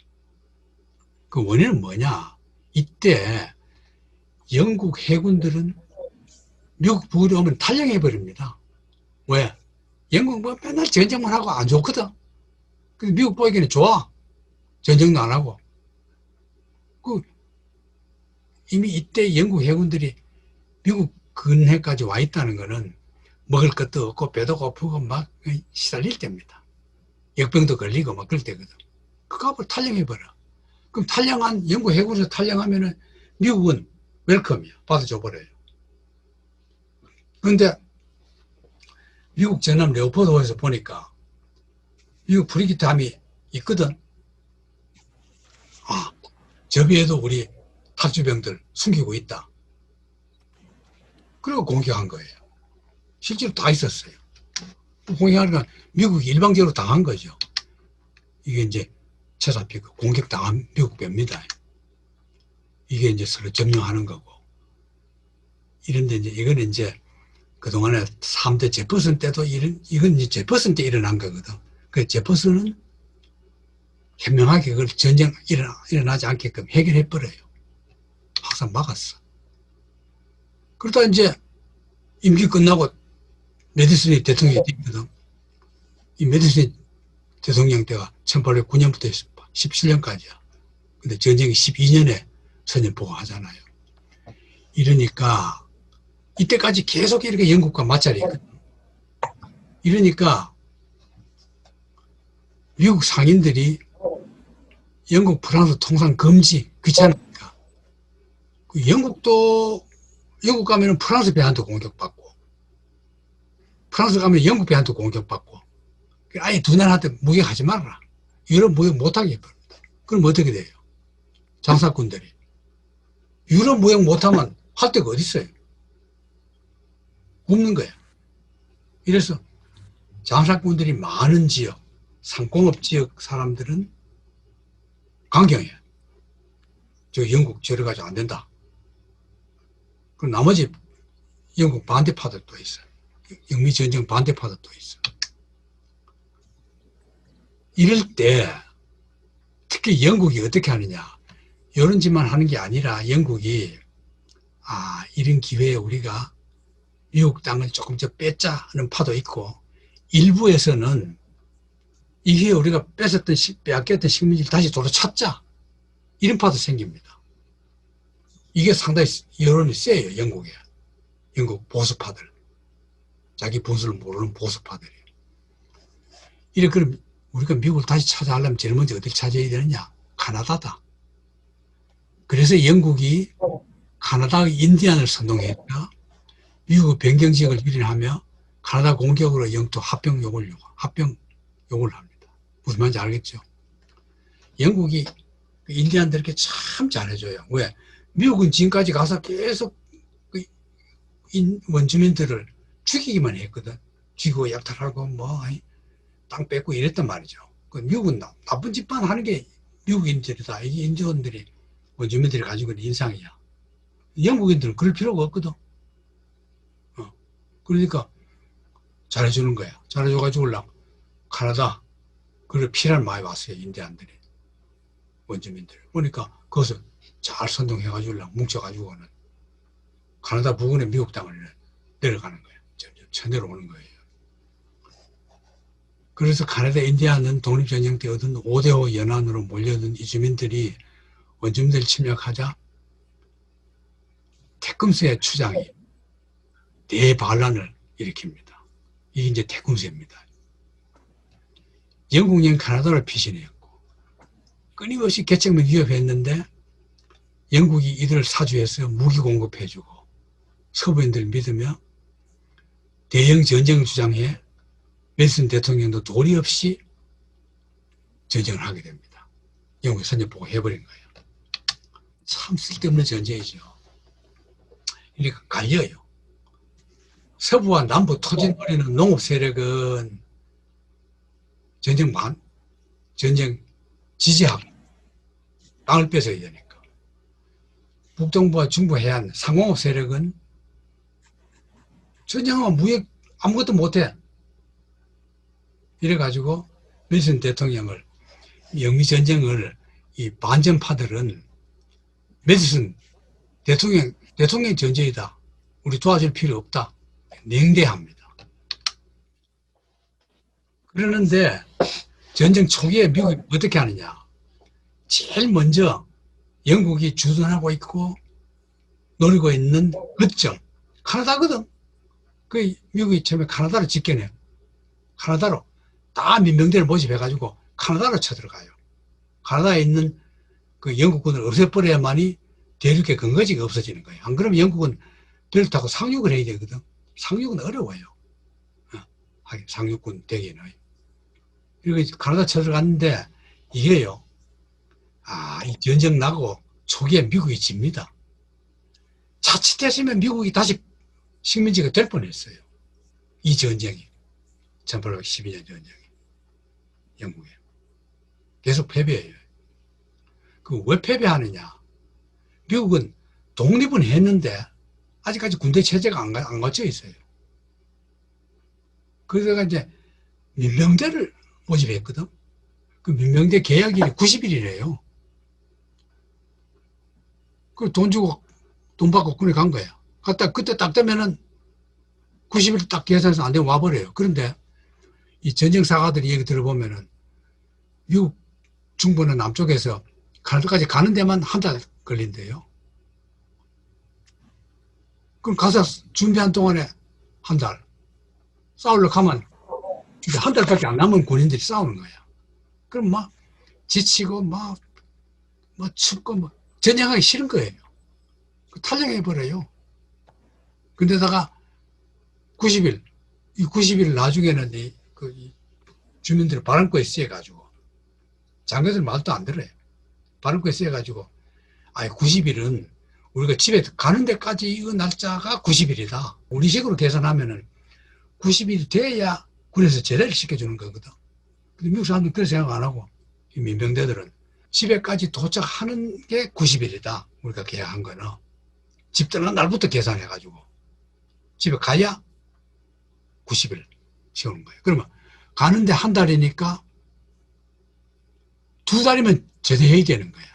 [SPEAKER 1] 그 원인은 뭐냐? 이때 영국 해군들은 미국 부근에 오면 탈영해버립니다. 왜? 영국 뭐 맨날 전쟁만 하고 안 좋거든. 근데 미국 보기에는 좋아. 전쟁도 안 하고. 이미 이때 영국 해군들이 미국 근해까지 와 있다는 거는 먹을 것도 없고 배도 고프고 막 시달릴 때입니다. 역병도 걸리고 막 그럴 때거든. 그 값을 탈영해버려. 그럼 탈영한, 영국 해군에서 탈영하면은 미국은 웰컴이야. 받아줘버려요. 그런데 미국 전남 레오포드호에서 보니까 미국 프리기트함이 있거든. 아, 저 배에도 우리 탁주병들 숨기고 있다. 그리고 공격한 거예요. 실제로 다 있었어요. 공격하니까 미국이 일방적으로 당한 거죠. 이게 이제 체사피크 공격당한 미국 배입니다. 이게 이제 서로 점령하는 거고. 이런데 이제 이거는 이제 그동안에 3대 제퍼슨 때도 이건 이제 제퍼슨 때 일어난 거거든. 그 제퍼슨은 현명하게 그걸 전쟁 일어나지 않게끔 해결해버려요. 항상 막았어. 그러다 이제 임기 끝나고 메디슨이 대통령이 됐거든. 이 메디슨이 대통령 때가 1809년부터 17년까지야. 근데 전쟁이 12년에 선전포고 하잖아요. 이러니까 이때까지 계속 이렇게 영국과 맞자리 했거든. 이러니까 미국 상인들이 영국, 프랑스 통상 금지, 귀찮으니까. 영국 가면은 프랑스 배한테 공격받고, 프랑스 가면 영국 배한테 공격받고, 아예 두 나라한테 무역하지 말아라. 유럽 무역 못하게 해버립니다. 그럼 어떻게 돼요? 장사꾼들이. 유럽 무역 못하면 할 데가 어디 있어요? 없는 거야. 이래서 장사꾼들이 많은 지역, 상공업 지역 사람들은 강경해. 저 영국 저래가지고 안 된다. 그럼 나머지 영국 반대파도 또 있어. 영미전쟁 반대파도 또 있어. 이럴 때 특히 영국이 어떻게 하느냐. 이런 짓만 하는 게 아니라 영국이 이런 기회에 우리가 미국 땅을 조금 더 뺏자 하는 파도 있고, 일부에서는 이 기회에 우리가 빼앗겼던 식민지를 다시 돌아찾자 이런 파도 생깁니다. 이게 상당히 여론이 세요. 영국에. 영국 보수파들. 자기 보수를 모르는 보수파들이. 이래 그럼 우리가 미국을 다시 찾아가려면 제일 먼저 어딜 찾아야 되느냐? 카나다다. 그래서 영국이 카나다의 인디안을 선동했다. 미국의 변경지역을 유린하며 카나다 공격으로 영토 합병 요구를 합니다. 무슨 말인지 알겠죠? 영국이 인디안들에게 참 잘해줘요. 왜? 미국은 지금까지 가서 계속 원주민들을 죽이기만 했거든. 죽이고 약탈하고 땅 뺏고 이랬단 말이죠. 미국은 나쁜 짓만 하는 게 미국인들이다. 이게 인디언들이 원주민들이 가지고 있는 인상이야. 영국인들은 그럴 필요가 없거든. 그러니까 잘해주는 거야. 잘해줘가지고 카나다 그걸 피난을 많이 왔어요. 인디안들이. 원주민들. 그러니까 그것을 잘 선동해가지고 뭉쳐가지고는 카나다 부근에 미국 땅을 내려가는 거예요. 점점 쳐내려오는 거예요. 그래서 카나다 인디안은 독립전쟁 때 얻은 5대5 연안으로 몰려든 이주민들이 원주민들을 침략하자 테끔스의 추장이 대반란을 일으킵니다. 이게 이제 테끔스입니다. 영국령 카나다를 피신했고 끊임없이 개척을 위협했는데 영국이 이들을 사주해서 무기 공급해주고 서부인들을 믿으며 대형 전쟁을 주장해 메디슨 대통령도 도리 없이 전쟁을 하게 됩니다. 영국이 선전포고 해버린 거예요. 참 쓸데없는 전쟁이죠. 이렇게 갈려요. 서부와 남부 토지 노리는 농업 세력은 전쟁 지지하고 땅을 뺏어야 되니까. 북동부와 중부 해안 상공업 세력은 전쟁하면 무역 아무것도 못해. 이래가지고 메디슨 대통령을 영미전쟁을 이 반전파들은 메디슨 대통령 전쟁이다. 우리 도와줄 필요 없다. 냉대합니다. 그러는데 전쟁 초기에 미국이 어떻게 하느냐. 제일 먼저 영국이 주둔하고 있고 노리고 있는 거점 카나다거든. 그 미국이 처음에 카나다를 집권해요. 카나다로 다 민병대를 모집해가지고 카나다로 쳐들어가요. 카나다에 있는 그 영국군을 없애버려야만이 대륙의 근거지가 없어지는 거예요. 안 그러면 영국은 배를 타고 상륙을 해야 되거든. 상륙은 어려워요. 상륙군 되기는. 그리고 카나다 쳐들어갔는데 이게요. 이 전쟁 나고 초기에 미국이 집니다. 자칫했으면 미국이 다시 식민지가 될 뻔했어요. 이 전쟁이. 1812년 전쟁이. 영국에. 계속 패배해요. 왜 패배하느냐. 미국은 독립은 했는데 아직까지 군대 체제가 안 갖춰 있어요. 그래서 이제 민병대를 모집했거든. 그 민병대 계약일이 90일이래요. 그 돈 주고, 돈 받고 군에 간 거야. 갔다 그때 딱 되면은 90일 딱 계산해서 안 되면 와버려요. 그런데 이 전쟁사가들이 얘기 들어보면은 미국 중부는 남쪽에서 카나다까지 가는 데만 한 달 걸린대요. 그럼 가서 준비한 동안에 한 달. 싸우려 가면 이제 한 달밖에 안 남은 군인들이 싸우는 거야. 그럼 막 지치고 막 춥고 뭐 전쟁하기 싫은 거예요. 탈영해버려요. 근데다가 90일, 이 90일 나중에는 이 주민들이 바람거에 쓰여가지고 장교들 말도 안 들어요. 바람거에 쓰여가지고 90일은 우리가 집에 가는 데까지 이 날짜가 90일이다. 우리 식으로 계산하면은 90일이 돼야 군에서 제대를 시켜주는 거거든. 근데 미국 사람들은 그렇게 생각 안 하고, 이 민병대들은 집에까지 도착하는 게 90일이다. 우리가 계약한 거는. 집 떠난 날부터 계산해가지고. 집에 가야 90일 세우는 거예요. 그러면 가는데 한 달이니까 2달이면 제대해야 되는 거예요.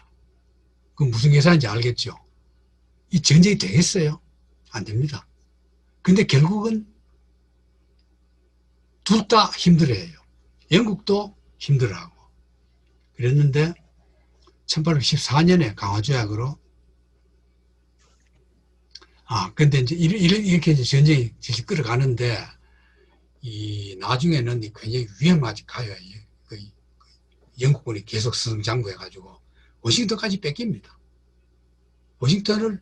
[SPEAKER 1] 그럼 무슨 계산인지 알겠죠? 이 전쟁이 되겠어요? 안 됩니다. 근데 결국은 둘 다 힘들어해요. 영국도 힘들어하고. 그랬는데 1814년에 강화조약으로 근데 이제 이렇게 이제 전쟁이 질질 끌어가는데 이 나중에는 굉장히 위험하게 가요. 그 영국군이 계속 승장구해가지고 워싱턴까지 뺏깁니다. 워싱턴을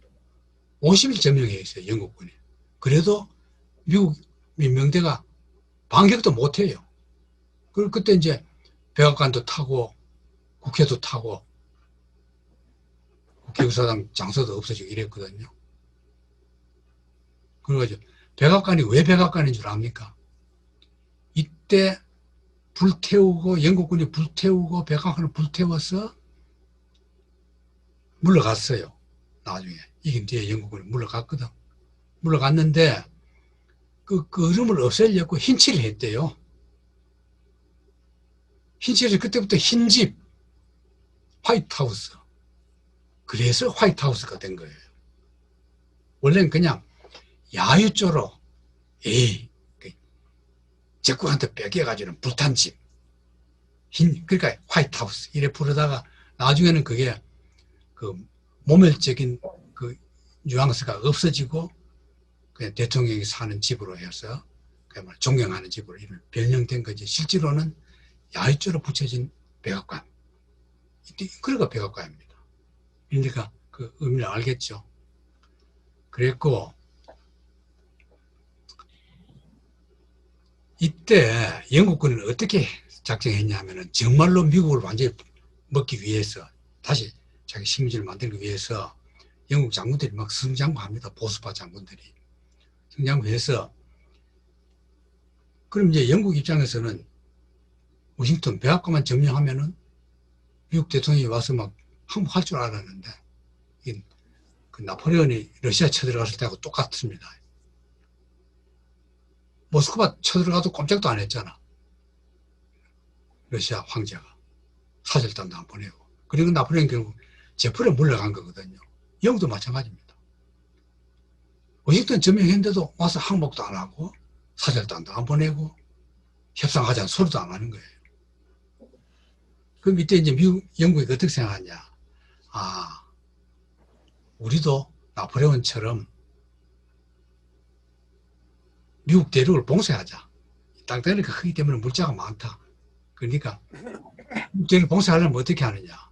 [SPEAKER 1] 50일 점령해 있어요. 영국군이. 그래도 미국 민병대가 반격도 못해요. 그리고 그때 이제 백악관도 타고 국회도 타고 국회의사당 장소도 없어지고 이랬거든요. 그래가지고 백악관이 왜 백악관인 줄 압니까? 이때 불태우고 영국군이 불태우고 백악관을 불태워서 물러갔어요. 나중에 이긴 뒤에 영국군이 물러갔거든. 물러갔는데 그 얼음을 없애려고 흰칠을 했대요. 흰칠이 그때부터 흰집 화이트하우스. 그래서 화이트하우스가 된 거예요. 원래는 그냥 야유조로 적국한테 뺏겨가지고는 불탄 집. 그러니까 화이트하우스 이래 부르다가 나중에는 그게 그 모멸적인 그 뉘앙스가 없어지고 그냥 대통령이 사는 집으로 해서 그야말로 존경하는 집으로 이름 변형된 거지. 실제로는 야유조로 붙여진 백악관. 그러니까 백악관입니다. 그러니까 그 의미를 알겠죠. 그랬고 이때 영국군은 어떻게 작정했냐면은 정말로 미국을 완전히 먹기 위해서 다시 자기 식민지를 만들기 위해서 영국 장군들이 막 승장구합니다. 보수파 장군들이 승장구해서 그럼 이제 영국 입장에서는 워싱턴 백악관만 점령하면은 미국 대통령이 와서 막 항복할 줄 알았는데 그 나폴레온이 러시아 쳐들어갔을 때하고 똑같습니다. 모스크바 쳐들어가도 꼼짝도 안 했잖아. 러시아 황제가 사절단도 안 보내고. 그리고 나폴레옹 결국 제풀에 물러간 거거든요. 영국도 마찬가지입니다. 워싱턴 점령했는데도 와서 항복도 안 하고 사절단도 안 보내고 협상하자는 소리도 안 하는 거예요. 그럼 이때 이제 영국이 어떻게 생각하냐. 우리도 나폴레옹처럼 미국 대륙을 봉쇄하자. 땅덩어리가 크기 때문에 물자가 많다. 그러니까 대륙을 봉쇄하려면 어떻게 하느냐.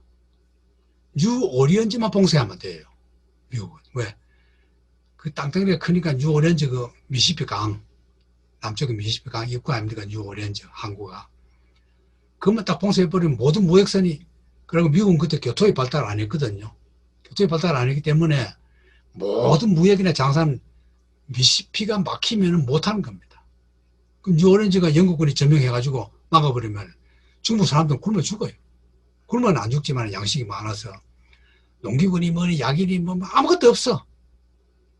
[SPEAKER 1] 뉴오리언즈만 봉쇄하면 돼요. 미국은. 왜? 그 땅덩어리가 크니까 뉴오리언즈 그 미시피 강, 남쪽의 미시피 강 입구 아닙니까? 뉴오리언즈 항구가. 그것만 딱 봉쇄해버리면 모든 무역선이, 그리고 미국은 그때 교토의 발달을 안 했거든요. 교토의 발달을 안 했기 때문에 모든 무역이나 장사는 미시피가 막히면 못하는 겁니다. 그럼 뉴오리언즈가 영국군이 점령해가지고 막아버리면 중부 사람들은 굶어 죽어요. 굶어는 안 죽지만 양식이 많아서 농기군이 뭐니 약이니 뭐 아무것도 없어.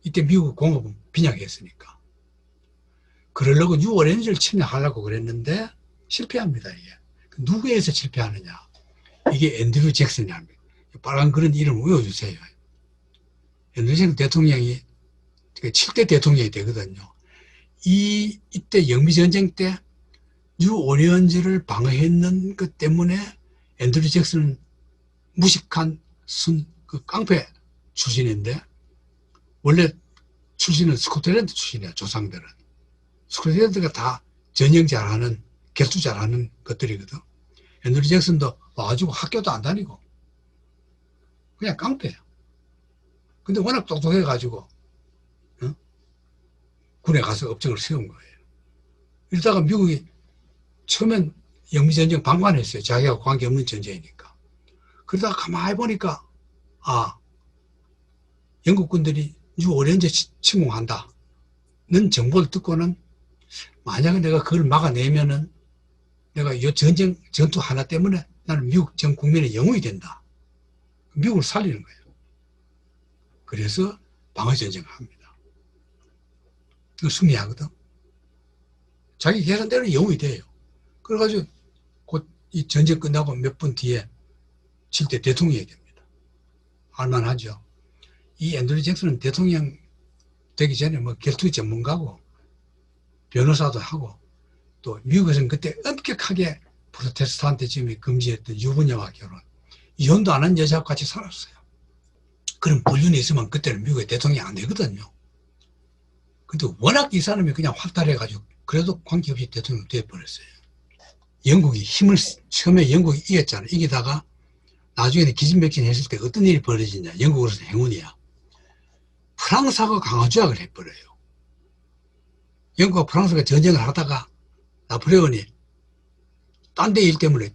[SPEAKER 1] 이때 미국 공업은 빈약했으니까. 그러려고 뉴오리언즈를 침략하려고 그랬는데 실패합니다. 이게 누구에 의해서 실패하느냐? 이게 앤드류 잭슨이 합니다. 빨간 그런 이름 외워주세요. 앤드류 잭슨 대통령이 7대 대통령이 되거든요. 이때 영미전쟁 때 뉴오리언즈를 방어했는 것 때문에 앤드류 잭슨은 무식한 그 깡패 출신인데, 원래 출신은 스코틀랜드 출신이야. 조상들은 스코틀랜드가 다 전형 잘하는, 결투 잘하는 것들이거든. 앤드류 잭슨도 와가지고 학교도 안 다니고 그냥 깡패야. 근데 워낙 똑똑해가지고 군에 가서 업적을 세운 거예요. 이러다가 미국이 처음엔 영미전쟁 방관했어요. 자기하고 관계없는 전쟁이니까. 그러다가 가만히 보니까 영국 군들이 뉴오리언즈 침공한다는 정보를 듣고는, 만약에 내가 그걸 막아내면은 내가 이 전투 하나 때문에 나는 미국 전 국민의 영웅이 된다. 미국을 살리는 거예요. 그래서 방어전쟁을 합니다. 이거 승리하거든. 자기 계산대로 영웅이 돼요. 그래가지고 곧 이 전쟁 끝나고 몇 분 뒤에 7대 대통령이 됩니다. 알만하죠. 이 앤드류 잭슨은 대통령 되기 전에 뭐 결투 전문가고 변호사도 하고, 또 미국에서는 그때 엄격하게 프로테스탄티즘이 금지했던 유부녀와 결혼, 이혼도 안 한 여자와 같이 살았어요. 그런 불륜이 있으면 그때는 미국의 대통령이 안 되거든요. 근데 워낙 이 사람이 그냥 확달해가지고 그래도 관계없이 대통령 되어버렸어요. 영국이 처음에 영국이 이겼잖아요. 이기다가 나중에는 기진맥진 했을 때 어떤 일이 벌어지냐. 영국으로서는 행운이야. 프랑스하고 강화조약을 해버려요. 영국과 프랑스가 전쟁을 하다가 나폴레온이 딴 데 일 때문에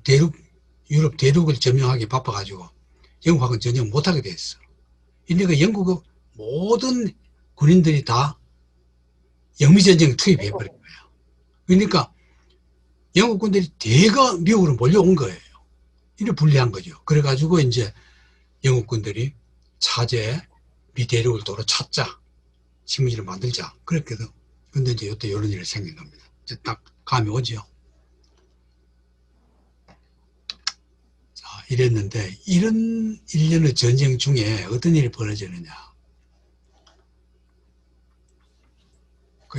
[SPEAKER 1] 유럽 대륙을 점령하기 바빠가지고 영국하고는 전쟁 못하게 됐어. 그러니까 영국의 모든 군인들이 다 영미전쟁에 투입해버린 거야. 그러니까 영국 군들이 대거 미국으로 몰려온 거예요. 이래 불리한 거죠. 그래가지고 이제 영국 군들이 차제 미 대륙을 도로 찾자, 식민지를 만들자 그랬거든. 근데 이제 이때 이런 일이 생긴 겁니다. 이제 딱 감이 오죠. 자, 이랬는데 이런 일련의 전쟁 중에 어떤 일이 벌어지느냐.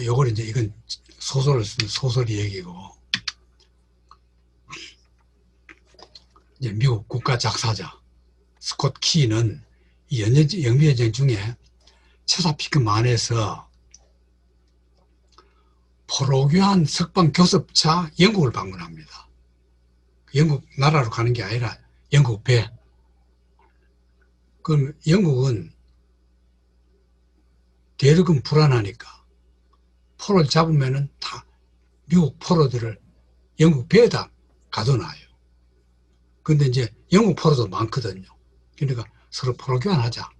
[SPEAKER 1] 요걸 이제 이건 소설을 쓴 소설 얘기고, 이제 미국 국가 작사자 스콧 키는 이 영미전쟁 중에 체사피크 만에서 포로교환 석방 교섭차 영국을 방문합니다. 영국 나라로 가는 게 아니라 영국 배. 그럼 영국은 대륙은 불안하니까 포로를 잡으면은 다 미국 포로들을 영국 배에다 가둬놔요. 근데 이제 영국 포로도 많거든요. 그러니까 서로 포로 교환하자.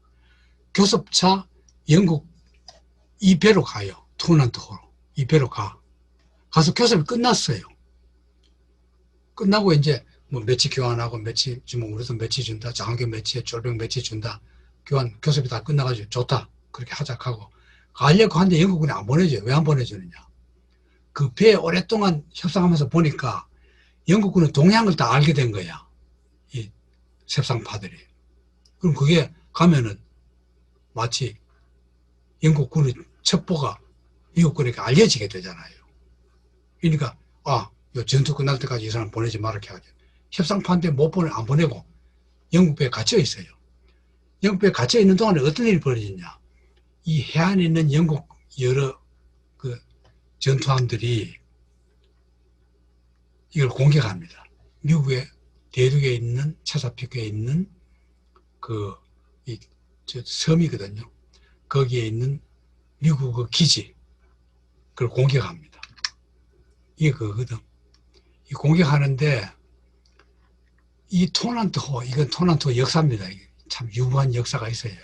[SPEAKER 1] 교섭차 영국 이 배로 가요. 토넌토로. 이 배로 가서 교섭이 끝났어요. 끝나고 이제 뭐 매치 교환하고 매치 주면 우리도 매치 준다. 장학금 매치에 쫄병 매치 준다. 교섭이 다 끝나가지고 좋다. 그렇게 하자 하고 가려고 하는데 영국군이 안 보내줘요. 왜 안 보내주느냐. 그 배에 오랫동안 협상하면서 보니까 영국군은 동향을 다 알게 된 거야. 이 셉상파들이. 그럼 그게 가면은 마치 영국군의 첩보가 미국군에게 알려지게 되잖아요. 그러니까 요 전투 끝날 때까지 이 사람 보내지 말아 이렇게 하죠. 협상파인데 안 보내고 영국배에 갇혀 있어요. 영국배에 갇혀 있는 동안에 어떤 일이 벌어지냐. 이 해안에 있는 영국 여러 그 전투함들이 이걸 공격합니다. 미국의 대륙에 있는 체사피크에 있는 저 섬이거든요. 거기에 있는 미국의 기지, 그걸 공격합니다. 이게 그거거든. 이 공격하는데 이 이건 토난토 역사입니다. 이게 참 유구한 역사가 있어요.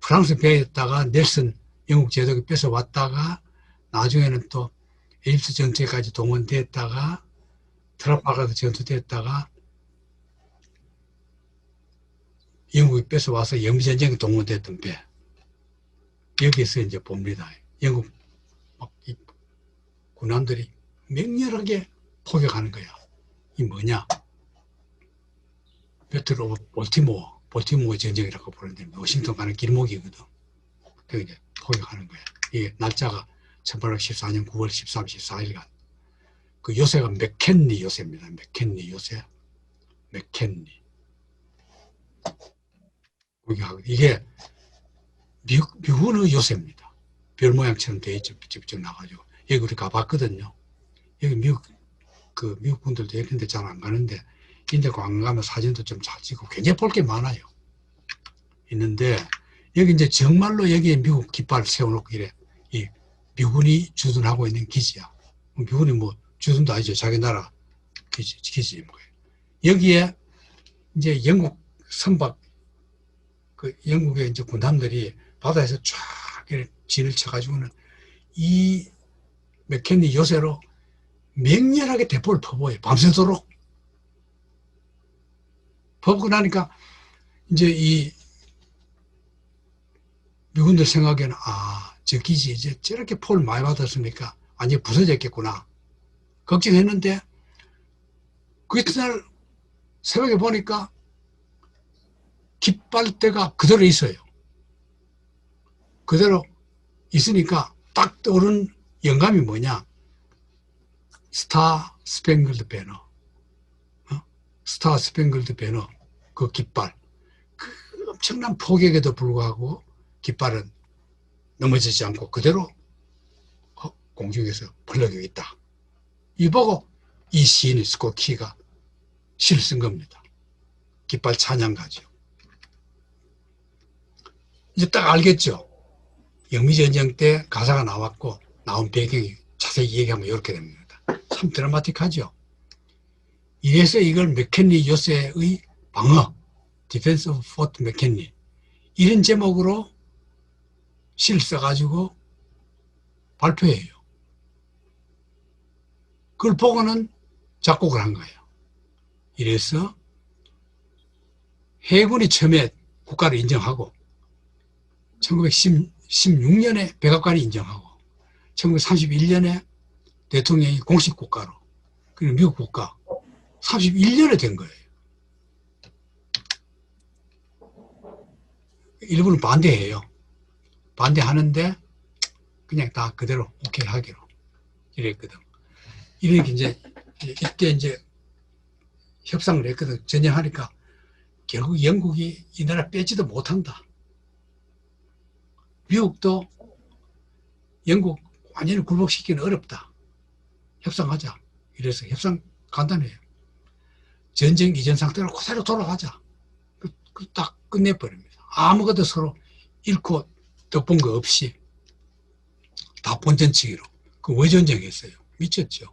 [SPEAKER 1] 프랑스 배에다가 넬슨 영국 제독이 뺏어왔다가 나중에는 또 에집트 전투에까지 동원됐다가 트라파가도 전투됐다가 영국이 뺏어와서 영미전쟁에 동원됐던 배. 여기서 이제 봅니다. 영국 막 군함들이 맹렬하게 포격하는 거야. 이 뭐냐? 배틀 오브 볼티모어 전쟁이라고 부르는데 워싱턴 가는 길목이거든. 그 이제 포격하는 거야. 이게 날짜가 1814년 9월 13, 14일간. 그 요새가 맥켄리 요새입니다. 맥켄리 요새. 맥켄리. 이게 미군의 요새입니다. 별 모양처럼 되어 있죠. 직접 나가지고. 여기 우리 가봤거든요. 여기 미국 분들도 이런데 잘 안 가는데, 인데 관광 가면 사진도 좀 잘 찍고 굉장히 볼 게 많아요. 있는데, 여기 이제 정말로 여기에 미국 깃발을 세워놓고 이래. 이 미군이 주둔하고 있는 기지야. 미군이 뭐 주둔도 아니죠. 자기 나라 기지. 여기에 이제 영국 선박, 그 영국의 이제 군함들이 바다에서 쫙 진을 쳐가지고는 이 맥켄리 요새로 맹렬하게 대포를 퍼부어요. 밤새도록. 퍼부고 나니까 이제 이 미군들 생각에는 저 기지 이제 저렇게 포를 많이 받았으니까 완전히 부서졌겠구나. 걱정했는데 그 이튿날 새벽에 보니까 깃발대가 그대로 있어요. 그대로 있으니까 딱 떠오른 영감이 뭐냐? 스타 스팽글드 배너. 스타 스팽글드 배너. 그 깃발. 그 엄청난 폭격에도 불구하고 깃발은 넘어지지 않고 그대로 공중에서 벌러지고 있다. 이 보고 이 시인 스콧 키가 시를 쓴 겁니다. 깃발 찬양가죠. 이제 딱 알겠죠. 영미전쟁 때 가사가 나왔고 나온 배경이 자세히 얘기하면 이렇게 됩니다. 참 드라마틱하죠. 이래서 이걸 맥켄리 요새의 방어, 디펜스 오브 포트 맥켄리, 이런 제목으로 시를 써가지고 발표해요. 그걸 보고는 작곡을 한 거예요. 이래서 해군이 처음에 국가를 인정하고 1916년에 백악관이 인정하고 1931년에 대통령이 공식 국가로, 그리고 미국 국가 31년에 된 거예요. 일부는 반대해요. 반대하는데 그냥 다 그대로 오케이 하기로 이랬거든. 이렇게 이때 이제 협상을 했거든. 전쟁하니까 결국 영국이 이 나라 빼지도 못한다. 미국도 영국 완전히 굴복시키기는 어렵다. 협상하자. 이래서 협상 간단해요. 전쟁 이전 상태로 그대로 돌아가자. 딱 끝내버립니다. 아무것도 서로 잃고 덕본 거 없이 다 본전치기로. 그 왜 전쟁했어요? 미쳤죠.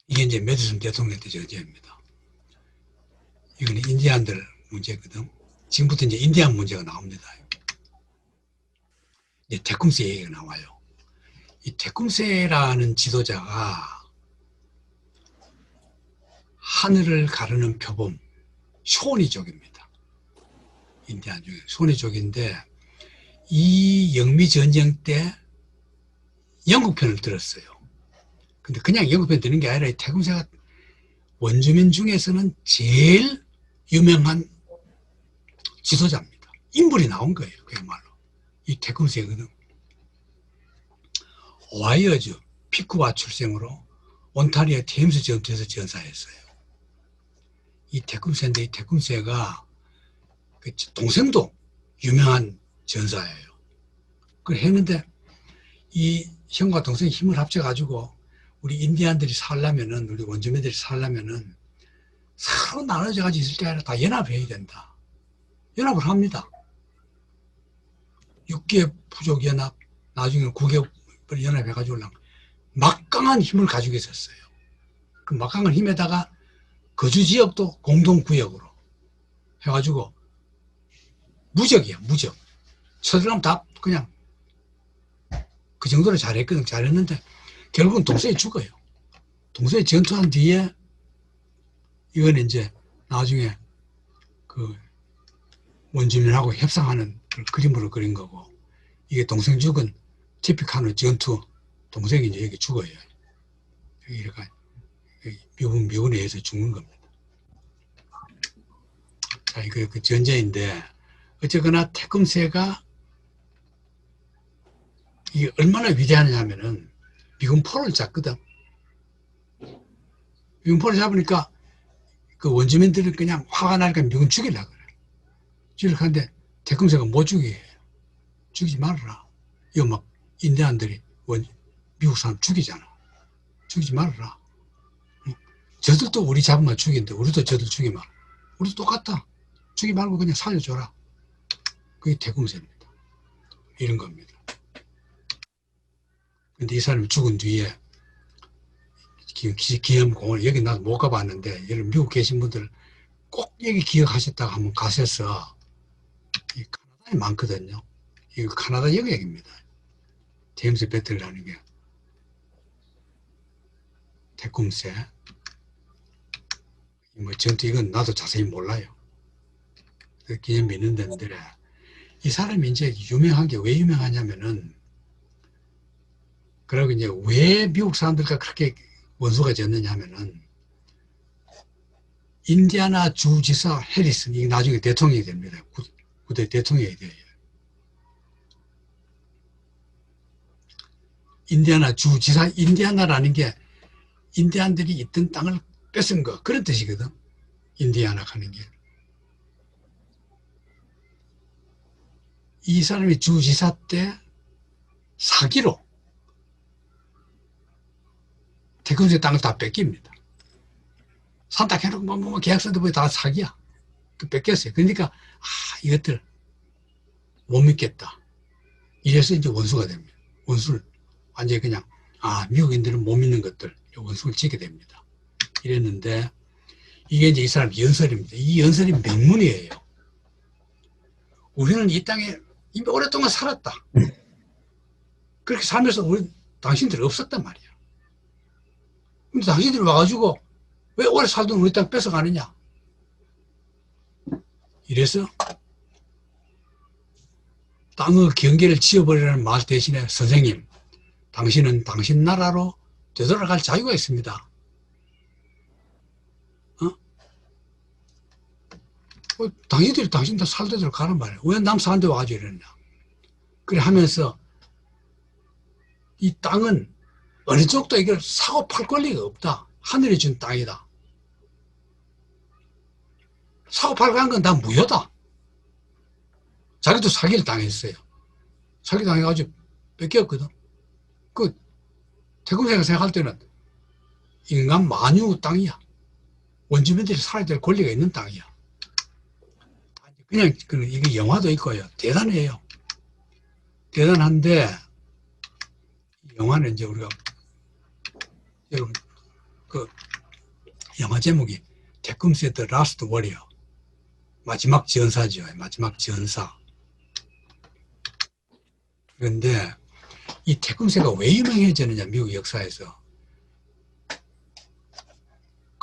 [SPEAKER 1] 이게 이제 메디슨 대통령 때 전쟁입니다. 이거는 인디안들 문제거든. 지금부터 이제 인디안 문제가 나옵니다. 이제 테쿰세 얘기가 나와요. 이 테쿰세라는 지도자가 하늘을 가르는 표범, 쇼니족입니다. 인디안 중에 쇼니족인데 이 영미전쟁 때 영국 편을 들었어요. 근데 그냥 영국 편 드는 게 아니라 이 테쿰세가 원주민 중에서는 제일 유명한 지도자입니다. 인물이 나온 거예요. 그야말로. 이 테쿰세거든. 오하이어주 피쿠바 출생으로 온타리오 테임스 전투에서 전사했어요. 이 테쿰세인데 이 테쿰세가 동생도 유명한 전사예요. 그걸 했는데 이 형과 동생이 힘을 합쳐가지고 우리 인디안들이 살려면은, 우리 원주민들이 살려면은 서로 나눠져가지고 있을 때 아니라 다 연합해야 된다. 연합을 합니다. 6개 부족연합, 나중에 9개 연합해가지고 막강한 힘을 가지고 있었어요. 그 막강한 힘에다가 거주지역도 공동구역으로 해가지고 무적이야, 무적. 쳐들어가면 다 그냥 그 정도로 잘했거든. 잘했는데 결국은 동생이 죽어요. 동생이 전투한 뒤에 이건 이제 나중에 그 원주민하고 협상하는 그림으로 그린 거고, 이게 동생 죽은 티피카노 전투 동생이 이제 여기 죽어요. 이렇게 미군에 의해서 죽는 겁니다. 자, 이거 그 전제인데 어쨌거나 태금새가 이게 얼마나 위대하냐면은 미군 포를 잡거든. 미군 포를 잡으니까 그 원주민들은 그냥 화가 나니까 미군 죽이려고 그래. 죽이려고 하는데 태금새가 못 죽이게 해요. 죽이지 말아라. 이거 막 인디안들이 미국 사람 죽이잖아. 죽이지 말아라. 저들도 우리 잡으면 죽인데 우리도 저들 죽이면 우리도 똑같다. 죽이지 말고 그냥 살려줘라. 그게 태금새입니다. 이런 겁니다. 근데 이 사람이 죽은 뒤에 기념공원 여기 나도 못 가봤는데 여러분 미국 계신 분들 꼭 여기 기억하셨다가 한번 가셔서 이 카나다에 많거든요. 이거 카나다 영역입니다. 제임스 배틀이라는 게 태금새 뭐 전투 이건 나도 자세히 몰라요. 기념비 있는 데인데 이 사람이 이제 유명한 게 왜 유명하냐면은 그리고 이제 왜 미국 사람들과 그렇게 원수가 졌느냐 하면은 인디아나 주지사 해리슨 이 나중에 대통령이 됩니다. 구대 대통령이 돼요. 인디아나 주지사 인디아나라는 게 인디안들이 있던 땅을 뺏은 거 그런 뜻이거든. 인디아나 가는 게. 이 사람이 주지사 때 사기로 태금새 땅을 다 뺏깁니다. 산다 해놓고 뭐 계약서도 보니 다 사기야. 그 뺏겼어요. 그러니까 이것들 못 믿겠다. 이래서 이제 원수가 됩니다. 원수를 완전히 그냥 미국인들은 못 믿는 것들 원수를 지게 됩니다. 이랬는데 이게 이제 이 사람 연설입니다. 이 연설이 명문이에요. 우리는 이 땅에 이미 오랫동안 살았다. 그렇게 살면서 우리 당신들이 없었단 말이야. 근데 당신들이 와가지고 왜 오래 살던 우리 땅 뺏어가느냐. 이래서 땅의 경계를 지어버리라는 말 대신에 선생님, 당신은 당신 나라로 되돌아갈 자유가 있습니다. 당신들이 당신들 살대로 가는 말이야. 왜 남 사는데 와가지고 이러냐. 그래 하면서 이 땅은 어느 쪽도 이걸 사고 팔 권리가 없다. 하늘이 준 땅이다. 사고 팔고 한 건 다 무효다. 자기도 사기를 당했어요. 사기 당해가지고 뺏겼거든. 그 태금새가 생각할 때는 인간 만유 땅이야. 원주민들이 살아야 될 권리가 있는 땅이야. 그냥 이게 영화도 있고요. 대단해요. 대단한데 영화는 이제 우리가 여러분 그 영화 제목이 태금새 The Last Warrior 마지막 전사죠. 마지막 전사. 그런데 이 태금새가 왜 유명해졌느냐 미국 역사에서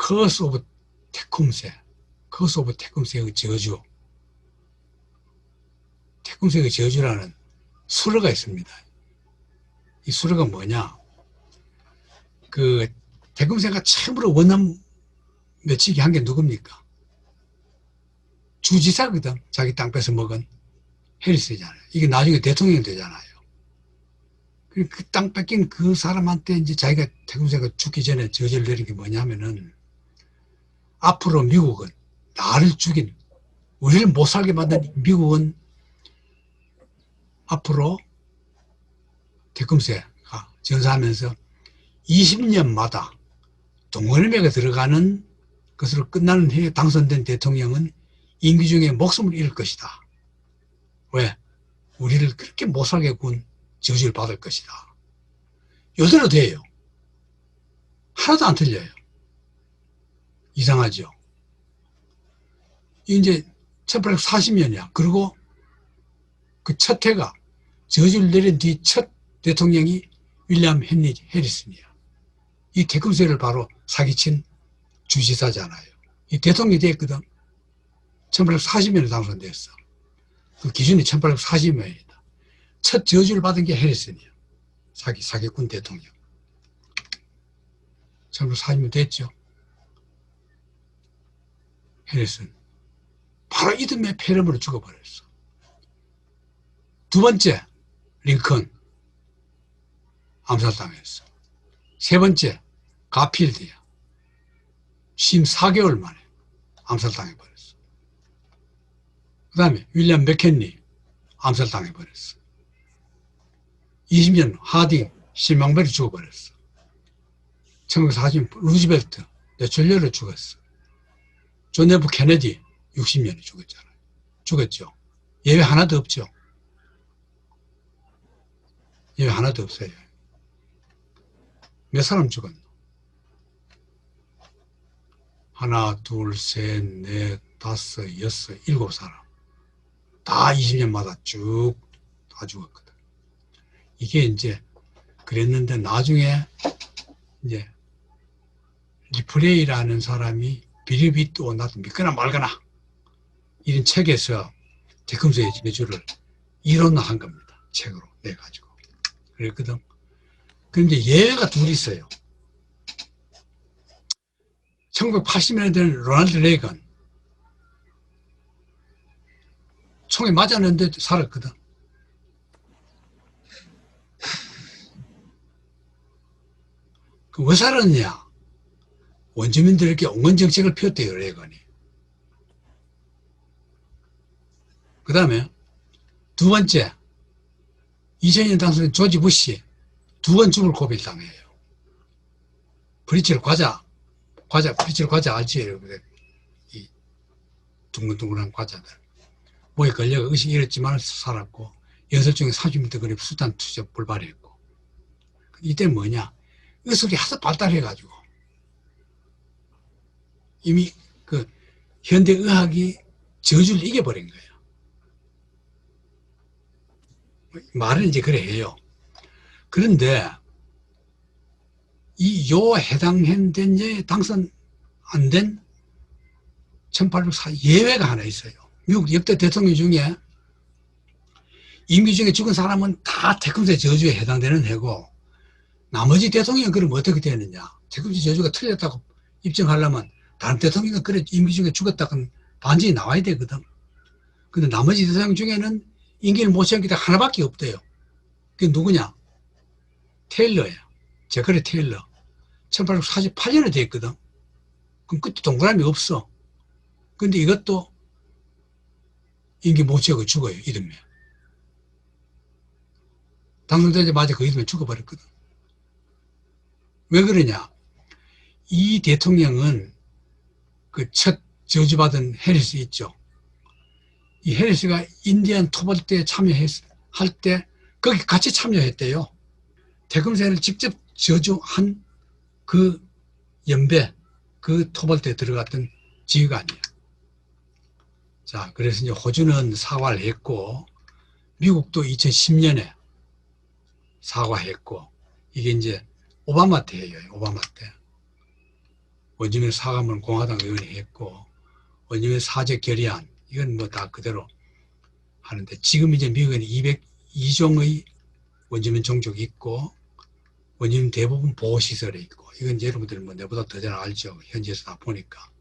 [SPEAKER 1] Curse of 태금새 Curse of 태금새의 저주 태금새의 저주라는 수러가 있습니다. 이 수러가 뭐냐 그 태금새가 처음으로 원함 맺히게 한 게 누굽니까? 주지사거든. 자기 땅 뺏어 먹은 해리스잖아요. 이게 나중에 대통령이 되잖아요. 그 땅 뺏긴 그 사람한테 이제 자기가 태금새가 죽기 전에 저지를 내린 게 뭐냐면은 앞으로 미국은 나를 죽인 우리를 못 살게 만든 미국은 앞으로 태금새가 전사하면서 20년마다 동원회가 들어가는 것으로 끝나는 해에 당선된 대통령은 임기 중에 목숨을 잃을 것이다. 왜? 우리를 그렇게 못 살게 군 저주를 받을 것이다. 요대로 돼요. 하나도 안 틀려요. 이상하죠? 이제 1840년이야. 그리고 그 첫 해가 저주를 내린 뒤 첫 대통령이 윌리엄 헨리 해리슨이야. 이 태금새를 바로 사기친 주지사잖아요. 이 대통령이 됐거든. 1840년에 당선됐어. 그 기준이 1840년이다. 첫 저주를 받은 게 해리슨이야. 사기꾼 대통령. 1940년 됐죠. 해리슨. 바로 이듬해 폐렴으로 죽어버렸어. 두 번째, 링컨. 암살당했어. 세 번째, 가필드야. 취임 4개월 만에 암살당해버렸어. 그 다음에 윌리엄 맥켄리 암살당해버렸어. 20년 하딩 실망발이 죽어버렸어. 1940년 루즈벨트 뇌출혈로 죽었어. 존 F 케네디 60년에 죽었잖아요. 죽었죠. 예외 하나도 없죠. 예외 하나도 없어요. 몇 사람 죽었노? 하나, 둘, 셋, 넷, 다섯, 여섯, 일곱 사람. 다 20년마다 쭉 다 죽었거든. 이게 이제 그랬는데 나중에 이제 리플레이라는 사람이 비리비또 나도 믿거나 말거나 이런 책에서 테크니스의 저주를 이론화한 겁니다. 책으로 내가지고. 그랬거든. 그런데 예외가 둘 있어요. 1980년에 된 로널드 레이건. 총에 맞았는데 살았거든. 왜 살았냐? 원주민들에게 온건 정책을 폈대요, 레이건이. 그 다음에 두 번째, 2000년 당선된 조지 부시 두 번 죽을 고비를 당해요. 브리첼 과자 알지? 이 둥글둥글한 과자들. 목에 걸려 의식이 잃었지만 살았고, 연설 중에 30m 거리 수단 투적 불발했고. 이때 뭐냐? 의술이 하도 발달해가지고, 이미 그 현대의학이 저주를 이겨버린 거예요. 말은 이제 그래 해요. 그런데 이 해당된 예에 당선 안 된 1804 예외가 하나 있어요. 미국 역대 대통령 중에 임기 중에 죽은 사람은 다 테크니스의 저주에 해당되는 해고, 나머지 대통령은 그럼 어떻게 되느냐? 테크니스 저주가 틀렸다고 입증하려면 다른 대통령이 그래 임기 중에 죽었다고 반증이 나와야 되거든. 근데 나머지 대통령 중에는 임기를 못 채운 게 하나밖에 없대요. 그게 누구냐? 테일러예요. 제거리 테일러. 1848년에 됐거든. 그럼 그때 동그라미 없어. 근데 이것도 임기 못 채우고 죽어요. 이듬해. 당선되자마자 그 이듬해 죽어버렸거든. 왜 그러냐? 이 대통령은 그 첫 저주받은 해리스 있죠. 이 해리스가 인디안 토벌 때 참여할 때 거기 같이 참여했대요. 태금세를 직접 저주한 그 연배, 그 토벌 때 들어갔던 지휘관이에요. 자, 그래서 이제 호주는 사과를 했고, 미국도 2010년에 사과했고, 이게 이제 오바마 때예요. 오바마 때. 원주민 사과문 공화당 의원이 했고, 원주민 사죄 결의안, 이건 뭐 다 그대로 하는데, 지금 이제 미국에는 202종의 원주민 종족이 있고, 원주민 대부분 보호시설에 있고, 이건 여러분들 뭐 내보다 더 잘 알죠. 현지에서 다 보니까.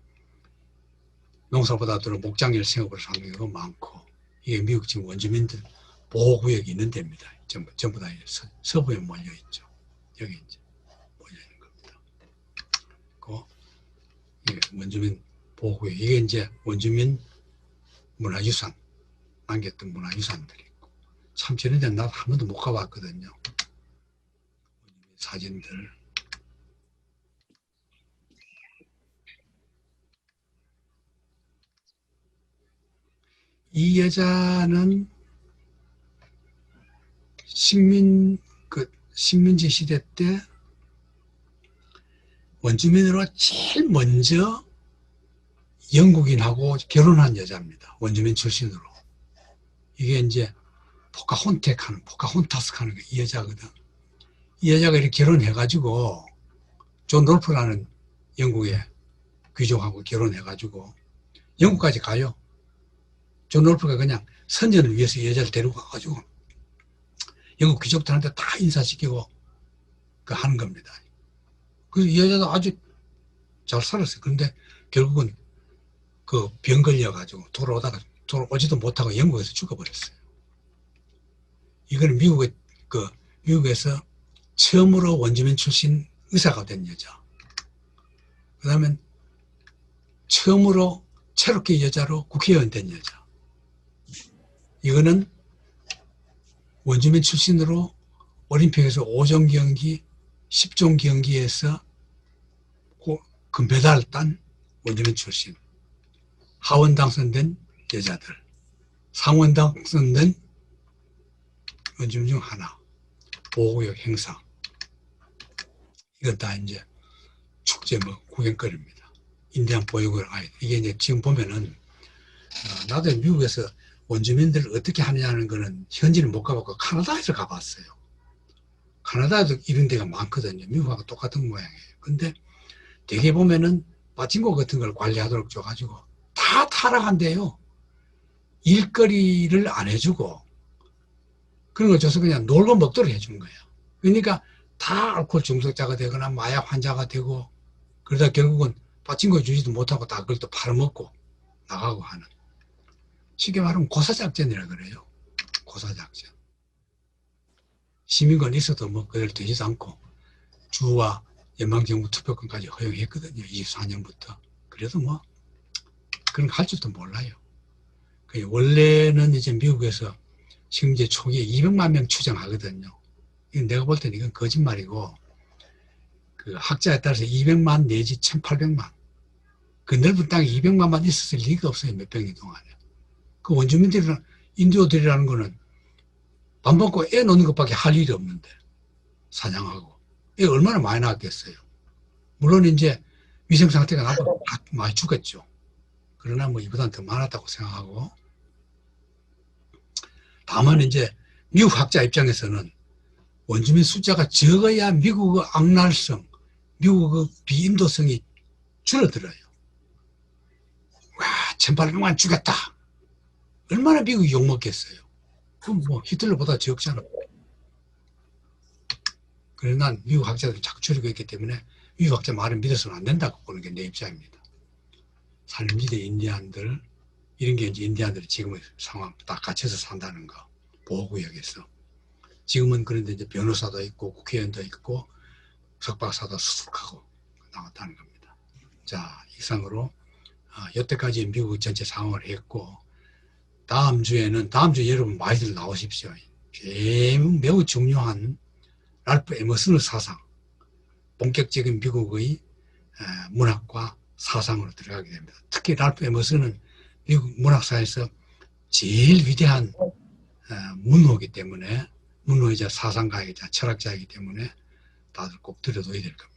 [SPEAKER 1] 농사보다 더 목장일 생업을 하는 경우가 많고, 이게 미국 지금 원주민들 보호구역이 있는 데입니다. 전부 다 서부에 몰려있죠. 여기 이제 몰려있는 겁니다. 이게 원주민 보호구역, 이게 이제 원주민 문화유산, 남겼던 문화유산들이 있고, 참 저런 데는 나도 한 번도 못 가봤거든요. 사진들. 이 여자는 식민지 시대 때 원주민으로 제일 먼저 영국인하고 결혼한 여자입니다. 원주민 출신으로. 이게 이제 포카혼타스 하는 이 여자거든. 이 여자가 이렇게 결혼해가지고 존 롤프라는 영국의 귀족하고 결혼해가지고 영국까지 가요. 존 롤프가 그냥 선전을 위해서 이 여자를 데리고 가가지고 영국 귀족들한테 다 인사시키고 그 하는 겁니다. 그래서 이 여자도 아주 잘 살았어요. 그런데 결국은 그 병 걸려가지고 돌아오지도 못하고 영국에서 죽어버렸어요. 이거는 미국에서 처음으로 원주민 출신 의사가 된 여자. 그 다음에 처음으로 체로키 여자로 국회의원 된 여자. 이거는 원주민 출신으로 올림픽에서 5종 경기, 10종 경기에서 금메달을 딴 원주민 출신. 하원 당선된 여자들. 상원 당선된 원주민 중 하나. 보호구역 행사. 이건 다 이제 축제 구경거리입니다. 인디안 보호구역 가야 돼. 이게 이제 지금 보면은, 나도 미국에서 원주민들을 어떻게 하느냐는 거는 현지는 못 가봤고 카나다에서 가봤어요. 카나다에도 이런 데가 많거든요. 미국하고 똑같은 모양이에요. 근데 되게 보면은 빠진코 같은 걸 관리하도록 줘가지고 다 타락한대요. 일거리를 안 해주고 그런 걸 줘서 그냥 놀고 먹도록 해주는 거예요. 그러니까 다 알코올 중독자가 되거나 마약 환자가 되고 그러다 결국은 빠진코 주지도 못하고 다 그걸 또 팔아먹고 나가고 하는. 쉽게 말하면 고사작전이라 그래요. 고사작전. 시민권 있어도 뭐 그대로 되지도 않고 주와 연방정부 투표권까지 허용했거든요. 24년부터. 그래도 뭐 그런 거 할 줄도 몰라요. 원래는 이제 미국에서 지금 이제 초기에 200만 명 추정하거든요. 이건 내가 볼 때는 이건 거짓말이고 그 학자에 따라서 200만 내지 1800만 그 넓은 땅에 200만만 있었을 리가 없어요. 몇 백년 동안에. 그 원주민들이랑 인디오들이라는 거는 밥 먹고 애 놓는 것밖에 할 일이 없는데 사냥하고 애 얼마나 많이 낳았겠어요. 물론 이제 위생 상태가 나빠서 많이 죽었죠. 그러나 뭐 이보다는 더 많았다고 생각하고 다만 이제 미국 학자 입장에서는 원주민 숫자가 적어야 미국의 악랄성, 미국의 비인도성이 줄어들어요. 와, 1800만 죽였다. 얼마나 미국이 욕먹겠어요. 그럼 뭐 히틀러보다 적잖아. 그래서 난 미국 학자들이 자꾸 줄이고 있기 때문에 미국 학자 말을 믿어서는 안 된다고 보는 게 내 입장입니다. 산림지대 인디안들, 이런 게 이제 인디안들이 지금의 상황 딱 갇혀서 산다는 거. 보호구역에서. 지금은 그런데 이제 변호사도 있고 국회의원도 있고 석박사도 수석하고 나왔다는 겁니다. 자, 이상으로 여태까지 미국 전체 상황을 했고 다음 주에 여러분 많이들 나오십시오. 매우 중요한 랄프 에머슨의 사상, 본격적인 미국의 문학과 사상으로 들어가게 됩니다. 특히 랄프 에머슨은 미국 문학사에서 제일 위대한 문호이기 때문에 문호이자 사상가이자 철학자이기 때문에 다들 꼭 들여둬야 될 겁니다.